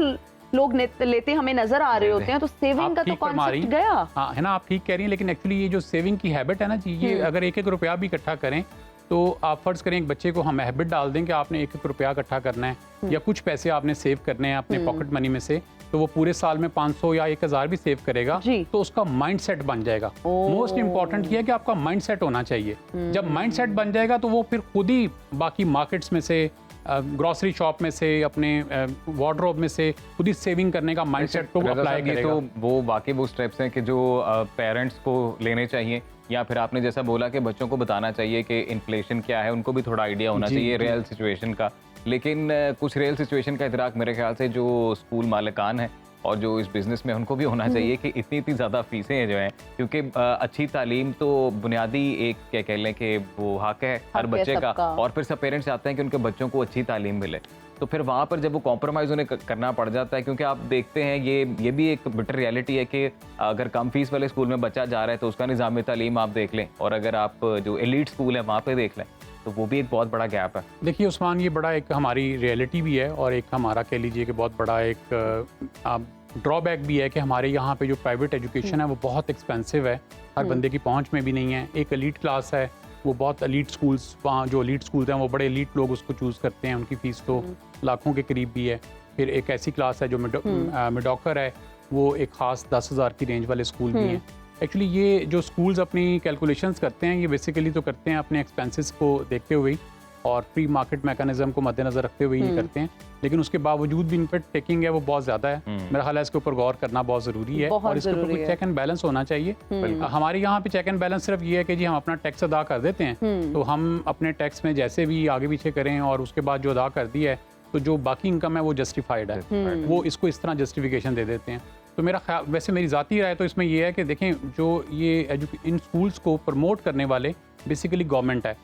लोग लेते हमें नजर आ रहे होते हैं, तो सेविंग का तो कॉन्सेप्ट गया। हाँ है ना, आप ठीक कह रही हैं, लेकिन एक्चुअली ये जो सेविंग की हैबिट है ना जी, ये अगर 1-1 रुपया भी इकट्ठा करें तो आप फर्ज करें एक बच्चे को हम हैबिट डाल दें कि आपने 1-1 रुपया इकट्ठा करना है या कुछ पैसे आपने सेव करने हैं अपने पॉकेट मनी में से, तो वो पूरे साल में 500 या 1000 भी सेव करेगा तो उसका माइंड सेट बन जाएगा। मोस्ट इंपॉर्टेंट ये है कि आपका माइंड सेट होना चाहिए। जब माइंड सेट बन जाएगा तो वो फिर खुद ही बाकी मार्केट्स में से, ग्रोसरी शॉप में से, अपने वार्डरोब में से खुद ही सेविंग करने का माइंडसेट को अप्लाई करेगा। तो वो बाकी वो स्टेप्स हैं कि जो पेरेंट्स को लेने चाहिए, या फिर आपने जैसा बोला कि बच्चों को बताना चाहिए कि इन्फ्लेशन क्या है, उनको भी थोड़ा आइडिया होना चाहिए रियल सिचुएशन का। लेकिन कुछ रियल सिचुएशन का इदराक मेरे ख्याल से जो स्कूल मालिकान हैं और जो इस बिज़नेस में उनको भी होना चाहिए कि इतनी ज़्यादा फीसें हैं जो हैं, क्योंकि अच्छी तालीम तो बुनियादी एक क्या कह लें कि वो हक है हर बच्चे का, और फिर सब पेरेंट्स चाहते हैं कि उनके बच्चों को अच्छी तालीम मिले। तो फिर वहाँ पर जब वो कॉम्प्रोमाइज़ उन्हें करना पड़ जाता है, क्योंकि आप देखते हैं ये भी एक बिटर रियलिटी है कि अगर कम फीस वाले स्कूल में बच्चा जा रहा है तो उसका निज़ाम तालीम आप देख लें, और अगर आप जो एलीट स्कूल है वहाँ पर देख लें तो वो भी एक बहुत बड़ा गैप है। देखिए उस्मान, ये बड़ा एक हमारी रियलिटी भी है और एक हमारा कह लीजिए कि बहुत बड़ा एक ड्रॉबैक भी है कि हमारे यहाँ पे जो प्राइवेट एजुकेशन है वो बहुत एक्सपेंसिव है, हर बंदे की पहुँच में भी नहीं है। एक एलीट क्लास है, वो बहुत एलीट स्कूल्स, वहाँ जो एलीट स्कूल्स हैं वो बड़े एलीट लोग उसको चूज़ करते हैं, उनकी फ़ीस तो लाखों के करीब भी है। फिर एक ऐसी क्लास है जो मिडॉकर है, वो एक ख़ास 10,000 की रेंज वाले स्कूल भी हैं। एक्चुअली ये जो स्कूल्स अपनी कैलकुलेशंस करते हैं ये बेसिकली तो करते हैं अपने एक्सपेंसेस को देखते हुए और फ्री मार्केट मैकेनिज्म को मद्देनजर रखते हुए ही करते हैं, लेकिन उसके बावजूद भी इन पर टेकिंग है वो बहुत ज़्यादा है। मेरा ख्याल है इसके ऊपर गौर करना बहुत ज़रूरी है और इसके ऊपर चेक एंड बैलेंस होना चाहिए। हमारे यहाँ पे चेक एंड बैलेंस सिर्फ ये है कि जी हम अपना टैक्स अदा कर देते हैं, तो हम अपने टैक्स में जैसे भी आगे पीछे करें और उसके बाद जो अदा कर दिया है तो जो बाकी इनकम है वो जस्टिफाइड है, वो इसको इस तरह जस्टिफिकेशन दे देते हैं। तो मेरा ख्याल, वैसे मेरी ज़ाती राय तो इसमें ये है कि देखें जो ये इन स्कूल्स को प्रमोट करने वाले बेसिकली गवर्नमेंट है।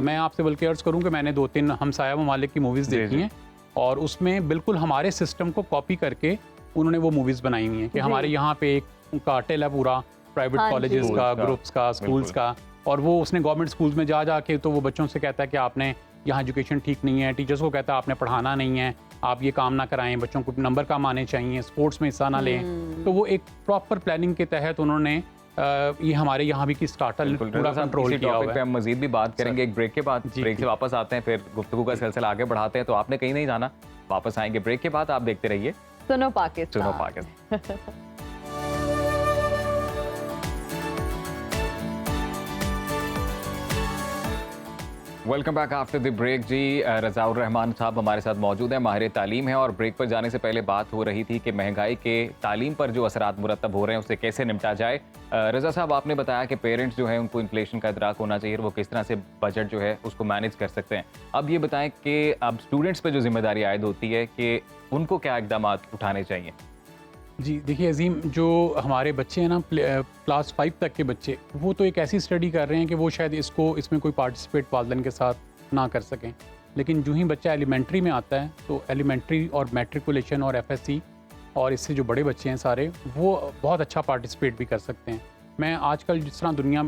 मैं आपसे बल्कि अर्ज़ करूँ कि मैंने 2-3 हमसाया ममालिक की मूवीज़ देखी हैं और उसमें बिल्कुल हमारे सिस्टम को कॉपी करके उन्होंने वो मूवीज़ बनाई हुई हैं कि हमारे यहाँ पे एक कार्टेल है पूरा प्राइवेट कॉलेजेस का, ग्रुप्स का, स्कूल्स का, और वो उसने गवर्नमेंट स्कूल्स में जा के तो वो बच्चों से कहता है कि आपने यहाँ एजुकेशन ठीक नहीं है, टीचर्स को कहता है आपने पढ़ाना नहीं है, आप ये काम ना कराएं, बच्चों को नंबर कम आने चाहिए, स्पोर्ट्स में हिस्सा ना लें। तो वो एक प्रॉपर प्लानिंग के तहत उन्होंने ये हमारे यहाँ भी की स्टार्टअप पूरा कंट्रोल किया हुआ है। पे हम मजीद भी बात करेंगे एक ब्रेक के बाद। ब्रेक से वापस आते हैं, फिर गुफ्तगू का सिलसिला आगे बढ़ाते हैं। तो आपने कहीं नहीं जाना, वापस आएंगे ब्रेक के बाद। आप देखते रहिए सुनो Pakistan. Suno Pakistan. Welcome back after the break जी। रज़ाउर रहमान साहब हमारे साथ मौजूद हैं, माहिर तालीम है, और ब्रेक पर जाने से पहले बात हो रही थी कि महंगाई के तालीम पर जो असरात मुरतब हो रहे हैं उससे कैसे निपटा जाए। रज़ा साहब, आपने बताया कि पेरेंट्स जो है उनको इन्फ्लेशन का इदराक होना चाहिए और वो किस तरह से बजट जो है उसको मैनेज कर सकते हैं। अब ये बताएं कि अब स्टूडेंट्स पर जो जिम्मेदारी आयद होती है कि उनको क्या इकदाम उठाने चाहिए। जी देखिए अजीम, जो हमारे बच्चे हैं ना क्लास 5 तक के बच्चे, वो तो एक ऐसी स्टडी कर रहे हैं कि वो शायद इसमें कोई पार्टिसिपेट वालिदैन के साथ ना कर सकें, लेकिन जो ही बच्चा एलिमेंट्री में आता है तो एलिमेंट्री और मैट्रिकुलेशन और FSC और इससे जो बड़े बच्चे हैं सारे वो बहुत अच्छा पार्टिसिपेट भी कर सकते हैं। मैं आजकल जिस तरह दुनिया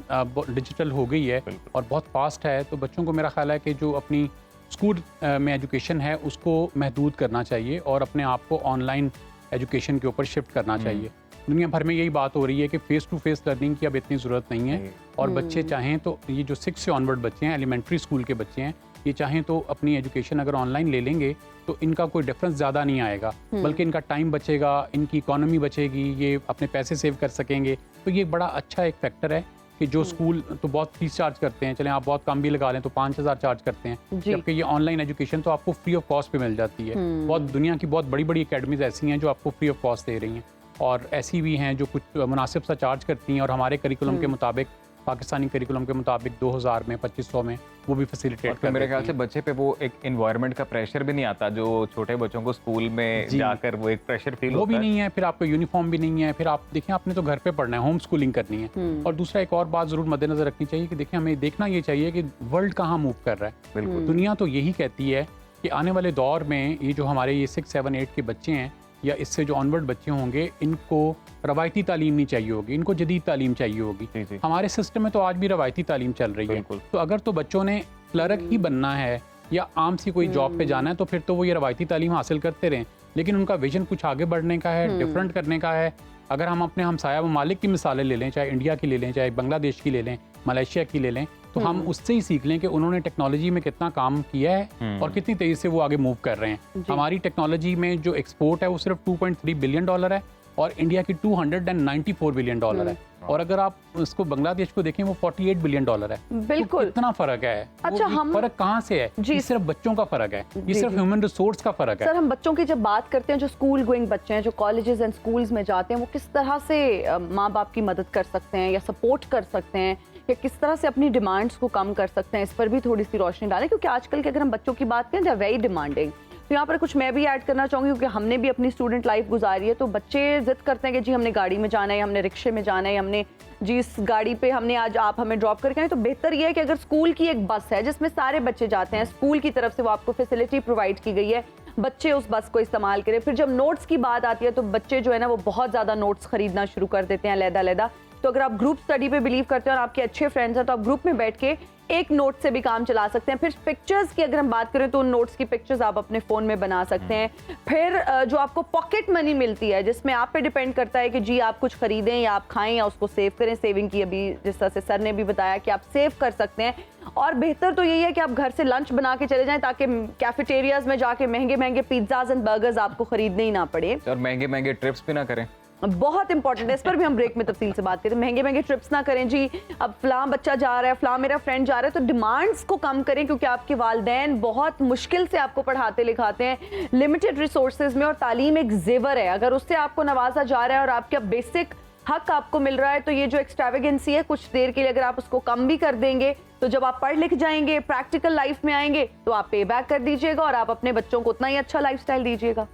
डिजिटल हो गई है और बहुत फास्ट है, तो बच्चों को मेरा ख्याल है कि जो अपनी स्कूल में एजुकेशन है उसको महदूद करना चाहिए और अपने आप को ऑनलाइन एजुकेशन के ऊपर शिफ्ट करना चाहिए। दुनिया भर में यही बात हो रही है कि फेस टू फेस लर्निंग की अब इतनी ज़रूरत नहीं है और बच्चे चाहें तो ये जो 6 से ऑनवर्ड बच्चे हैं, एलिमेंट्री स्कूल के बच्चे हैं, ये चाहें तो अपनी एजुकेशन अगर ऑनलाइन ले लेंगे तो इनका कोई डिफरेंस ज़्यादा नहीं आएगा, बल्कि इनका टाइम बचेगा, इनकी इकोनॉमी बचेगी, ये अपने पैसे सेव कर सकेंगे। तो ये बड़ा अच्छा एक फैक्टर है कि जो स्कूल तो बहुत फीस चार्ज करते हैं, चलें आप बहुत कम भी लगा लें तो 5,000 चार्ज करते हैं, जबकि ये ऑनलाइन एजुकेशन तो आपको फ्री ऑफ कॉस्ट पे मिल जाती है। बहुत दुनिया की बहुत बड़ी बड़ी अकेडमीज ऐसी हैं जो आपको फ्री ऑफ कॉस्ट दे रही हैं, और ऐसी भी हैं जो कुछ मुनासिब सा चार्ज करती हैं और हमारे करिकुलम के मुताबिक, पाकिस्तानी करिकुलम के मुताबिक 2000 में 2500 में वो भी फैसिलिटेट कर मेरे ख्याल से बच्चे पे वो एक एनवायरनमेंट का प्रेशर भी नहीं आता जो छोटे बच्चों को स्कूल में जाकर वो एक प्रेशर फील वो होता भी है। नहीं है, फिर आपको यूनिफॉर्म भी नहीं है, फिर आप देखें आपने तो घर पे पढ़ना है, होम स्कूलिंग करनी है। और दूसरा एक और बात जरूर मद्देनजर रखनी चाहिए कि देखिए हमें देखना ये चाहिए कि वर्ल्ड कहाँ मूव कर रहा है। बिल्कुल, दुनिया तो यही कहती है कि आने वाले दौर में ये जो हमारे ये 6, 7, 8 के बच्चे हैं या इससे जो ऑनवर्ड बच्चे होंगे, इनको रवायती तालीम नहीं चाहिए होगी, इनको जदीद तालीम चाहिए होगी। हमारे सिस्टम में तो आज भी रवायती तालीम चल रही है। तो अगर तो बच्चों ने क्लर्क ही बनना है या आम सी कोई जॉब पे जाना है तो फिर तो वो ये रवायती तालीम हासिल करते रहें, लेकिन उनका विजन कुछ आगे बढ़ने का है, डिफरेंट करने का है। अगर हम अपने हमसाया ममालिक की मिसालें ले लें, चाहे इंडिया की ले लें, चाहे बांग्लादेश की ले लें, मलेशिया की ले लें, तो हम उससे ही सीख लें कि उन्होंने टेक्नोलॉजी में कितना काम किया है और कितनी तेज़ी से वो आगे मूव कर रहे हैं। हमारी टेक्नोलॉजी में जो एक्सपोर्ट है वो सिर्फ $2.3 बिलियन है और इंडिया की $294 बिलियन है, और अगर आप उसको बांग्लादेश को देखें वो $48 बिलियन है। बिल्कुल, तो कितना फर्क है। अच्छा, हम फर्क कहाँ से है? ये सिर्फ बच्चों का फर्क है, ये सिर्फ ह्यूमन रिसोर्स का फर्क है। सर, हम बच्चों की जब बात करते हैं, जो स्कूल गोइंग बच्चे हैं, जो कॉलेजेस एंड स्कूल्स में जाते हैं, वो किस तरह से माँ बाप की मदद कर सकते हैं या सपोर्ट कर सकते हैं या किस तरह से अपनी डिमांड्स को कम कर सकते हैं, इस पर भी थोड़ी सी रोशनी डालें, क्योंकि आजकल के अगर हम बच्चों की बात करें, दे आर वेरी डिमांडिंग। तो यहाँ पर कुछ मैं भी ऐड करना चाहूँगी, क्योंकि हमने भी अपनी स्टूडेंट लाइफ गुजारी है। तो बच्चे जिद करते हैं कि जी हमने गाड़ी में जाना है, हमने रिक्शे में जाना है, हमने जी इस गाड़ी पे हमने आज आप हमें ड्रॉप करके आए। तो बेहतर ये है कि अगर स्कूल की एक बस है जिसमें सारे बच्चे जाते हैं, स्कूल की तरफ से वो आपको फैसिलिटी प्रोवाइड की गई है, बच्चे उस बस को इस्तेमाल करें। फिर जब नोट्स की बात आती है तो बच्चे जो है ना वो बहुत ज़्यादा नोट्स खरीदना शुरू कर देते हैं अलग-अलग। तो अगर आप ग्रुप स्टडी पे बिलीव करते हैं और आपके अच्छे फ्रेंड्स हैं तो आप ग्रुप में बैठ के एक नोट से भी काम चला सकते हैं। फिर पिक्चर्स की अगर हम बात करें तो उन नोट्स की पिक्चर्स आप अपने फ़ोन में बना सकते हैं। फिर जो आपको पॉकेट मनी मिलती है, जिसमें आप पे डिपेंड करता है कि जी आप कुछ खरीदें या आप खाएं या उसको सेव करें। सेविंग की अभी जिस तरह से सर ने भी बताया कि आप सेव कर सकते हैं। और बेहतर तो यही है कि आप घर से लंच बना के चले जाएं, ताकि कैफेटेरियाज में जाके महंगे महंगे पिज्जाज एंड बर्गर्स आपको खरीदने ही ना पड़े और महंगे महंगे ट्रिप्स भी ना करें। बहुत इंपॉर्टेंट है, इस पर भी हम ब्रेक में तफसील से बात करते हैं। महंगे महंगे ट्रिप्स ना करें जी, अब फलां बच्चा जा रहा है, फलां मेरा फ्रेंड जा रहा है, तो डिमांड्स को कम करें, क्योंकि आपके वालिदैन बहुत मुश्किल से आपको पढ़ाते लिखाते हैं लिमिटेड रिसोर्सेज में, और तालीम एक जेवर है। अगर उससे आपको नवाजा जा रहा है और आपका बेसिक हक आपको मिल रहा है, तो ये जो एक्सट्रावेगेंसी है कुछ देर के लिए अगर आप उसको कम भी कर देंगे, तो जब आप पढ़ लिख जाएंगे, प्रैक्टिकल लाइफ में आएंगे, तो आप पे बैक कर दीजिएगा और आप अपने बच्चों को उतना ही अच्छा लाइफस्टाइल दीजिएगा।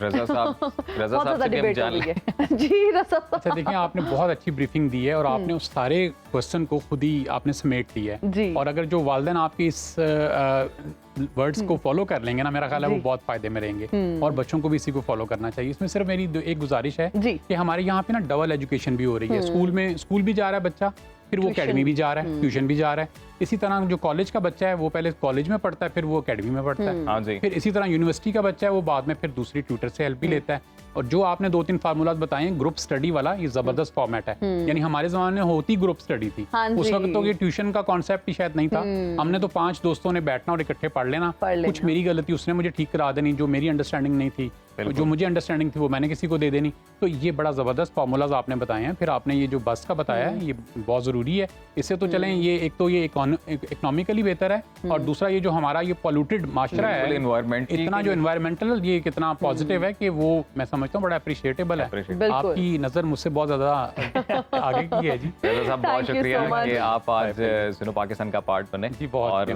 रजा साहब से भी हम जान लें। जी रजा साहब, अच्छा देखिए, आपने बहुत अच्छी ब्रीफिंग दी है और आपने उस सारे क्वेश्चन को खुद ही आपने समेट लिया है। और अगर जो वालिदैन आपकी इस वर्ड्स को फॉलो कर लेंगे ना, मेरा ख्याल है वो बहुत फायदे में रहेंगे और बच्चों को भी इसी को फॉलो करना चाहिए। इसमें सिर्फ मेरी एक गुजारिश है कि हमारे यहाँ पे ना डबल एजुकेशन भी हो रही है। स्कूल भी जा रहा है बच्चा, फिर वो एकेडमी भी जा रहा है, ट्यूशन भी जा रहा है। इसी तरह जो कॉलेज का बच्चा है वो पहले कॉलेज में पढ़ता है, फिर वो एकेडमी में पढ़ता है। फिर इसी तरह यूनिवर्सिटी का बच्चा है वो बाद में फिर दूसरी ट्यूटर से हेल्प भी लेता है। और जो आपने 2-3 फार्मूलाज बताए, ग्रुप स्टडी वाला, ये जबरदस्त फॉर्मेट है। यानी हमारे जमाने में होती ग्रुप स्टडी थी, उस वक्त तो ये ट्यूशन का कॉन्सेप्ट ही शायद नहीं था। हमने तो 5 दोस्तों ने बैठना और इकट्ठे पढ़ लेना। कुछ मेरी गलती उसने मुझे ठीक करा देनी, जो मेरी अंडरस्टैंडिंग नहीं थी, जो मुझे अंडरस्टैंडिंग थी वो मैंने किसी को दे देनी। तो ये बड़ा ज़बरदस्त फार्मूलाज आपने बताए हैं। फिर आपने ये जो बस का बताया है ये बहुत ज़रूरी है। इससे तो चलें, ये एक तो ये इकोनॉमिकली बेहतर है, और दूसरा ये जो हमारा ये पॉल्यूटेड माशरा है, एनवायरनमेंट, इतना जो एनवायरमेंटल ये कितना पॉजिटिव है कि वो मैं समझता हूँ बड़ा अप्रिशिएटेबल है। आपकी नज़र मुझसे बहुत ज़्यादा आगे की है जी। रजा साहब बहुत शुक्रिया कि आप आज सुनो पाकिस्तान का पार्ट बने, और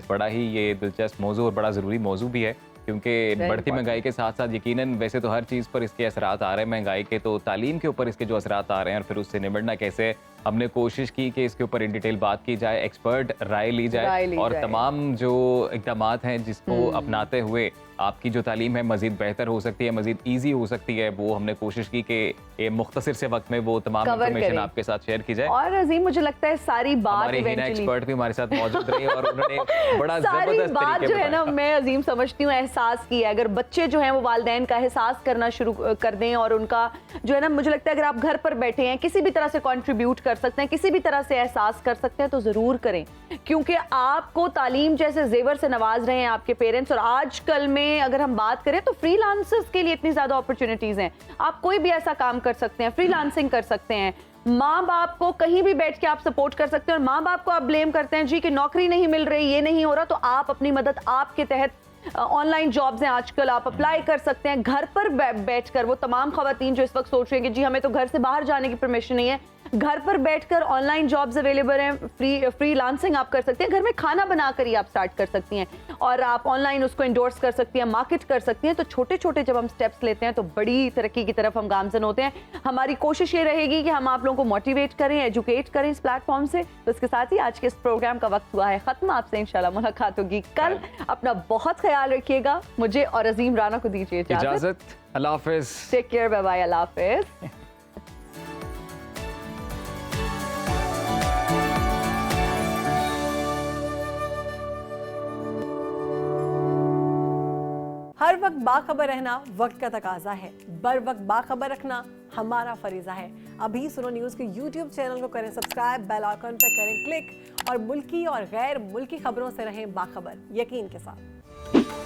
बड़ा ही ये दिलचस्प मौजू और बड़ा ज़रूरी मौजू भी है, क्योंकि बढ़ती महंगाई के साथ साथ यकीनन वैसे तो हर चीज़ पर इसके असरात आ रहे हैं महंगाई के, तो तालीम के ऊपर इसके जो असरात आ रहे हैं और फिर उससे निपटना कैसे, हमने कोशिश की कि इसके ऊपर इन डिटेल बात की जाए, एक्सपर्ट राय ली जाए और तमाम जो इक़दामात हैं जिसको अपनाते हुए आपकी जो तालीम है मज़ीद बेहतर हो सकती है, मज़ीद ईजी हो सकती है, वो हमने कोशिश की कि ये मुख्तसर से वक्त में वो तमाम इंफॉर्मेशन आपके साथ शेयर की जाए। और अजीम मुझे लगता है सारी बात हमारे हिना एक्सपर्ट भी हमारे साथ मौजूद रहे और उन्होंने बड़ा सारी जबरदस्त बात तरीके जो है ना, मैं अजीम समझती हूँ एहसास की है। अगर बच्चे जो हैं वो वालिदैन का एहसास करना शुरू कर दें और उनका जो है ना, मुझे लगता है अगर आप घर पर बैठे हैं किसी भी तरह से कंट्रीब्यूट कर सकते हैं, किसी भी तरह से एहसास कर सकते हैं तो ज़रूर करें, क्योंकि आपको तालीम जैसे जेवर से नवाज रहे हैं आपके पेरेंट्स। और आजकल में अगर हम बात करें तो फ्रीलांसर्स के लिए इतनी ज़्यादा अपॉर्चुनिटीज़ हैं, आप कोई भी ऐसा काम कर सकते हैं, फ्रीलांसिंग कर सकते हैं। माँ बाप को कहीं भी बैठ के आप सपोर्ट कर सकते हैं। और माँ बाप को आप ब्लेम करते हैं जी कि नौकरी नहीं मिल रही, ये नहीं हो रहा, तो आप अपनी मदद आपके तहत ऑनलाइन जॉब्स हैं आजकल, आप अप्लाई कर सकते हैं घर पर बैठकर। वो तमाम खवातीन जो इस वक्त सोच रही हैं कि जी हमें तो घर से बाहर जाने की परमिशन नहीं है, घर पर बैठकर ऑनलाइन जॉब्स अवेलेबल हैं, फ्रीलांसिंग आप कर सकते हैं, घर में खाना बनाकर ही आप स्टार्ट कर सकती हैं और आप ऑनलाइन उसको इंडोर्स कर सकती हैं, मार्केट कर सकती हैं। तो छोटे छोटे जब हम स्टेप्स लेते हैं तो बड़ी तरक्की की तरफ हम गामजन होते हैं। हमारी कोशिश ये रहेगी कि हम आप लोगों को मोटिवेट करें, एजुकेट करें इस प्लेटफॉर्म से। तो इसके साथ ही आज के इस प्रोग्राम का वक्त हुआ है खत्म। आपसे इंशाल्लाह मुलाकात होगी कल। अपना बहुत ख्याल रखिएगा। मुझे और अजीम राना को दीजिए इजाजत। अल्लाह हाफिज। टेक केयर, बाय बाय, अल्लाह हाफिज। हर वक्त बाखबर रहना वक्त का तकाजा है, बर वक्त बाखबर रखना हमारा फरीजा है। अभी सुनो न्यूज़ के YouTube चैनल को करें सब्सक्राइब, बेल आइकन पर करें क्लिक और मुल्की और गैर मुल्की खबरों से रहें बाखबर, यकीन के साथ।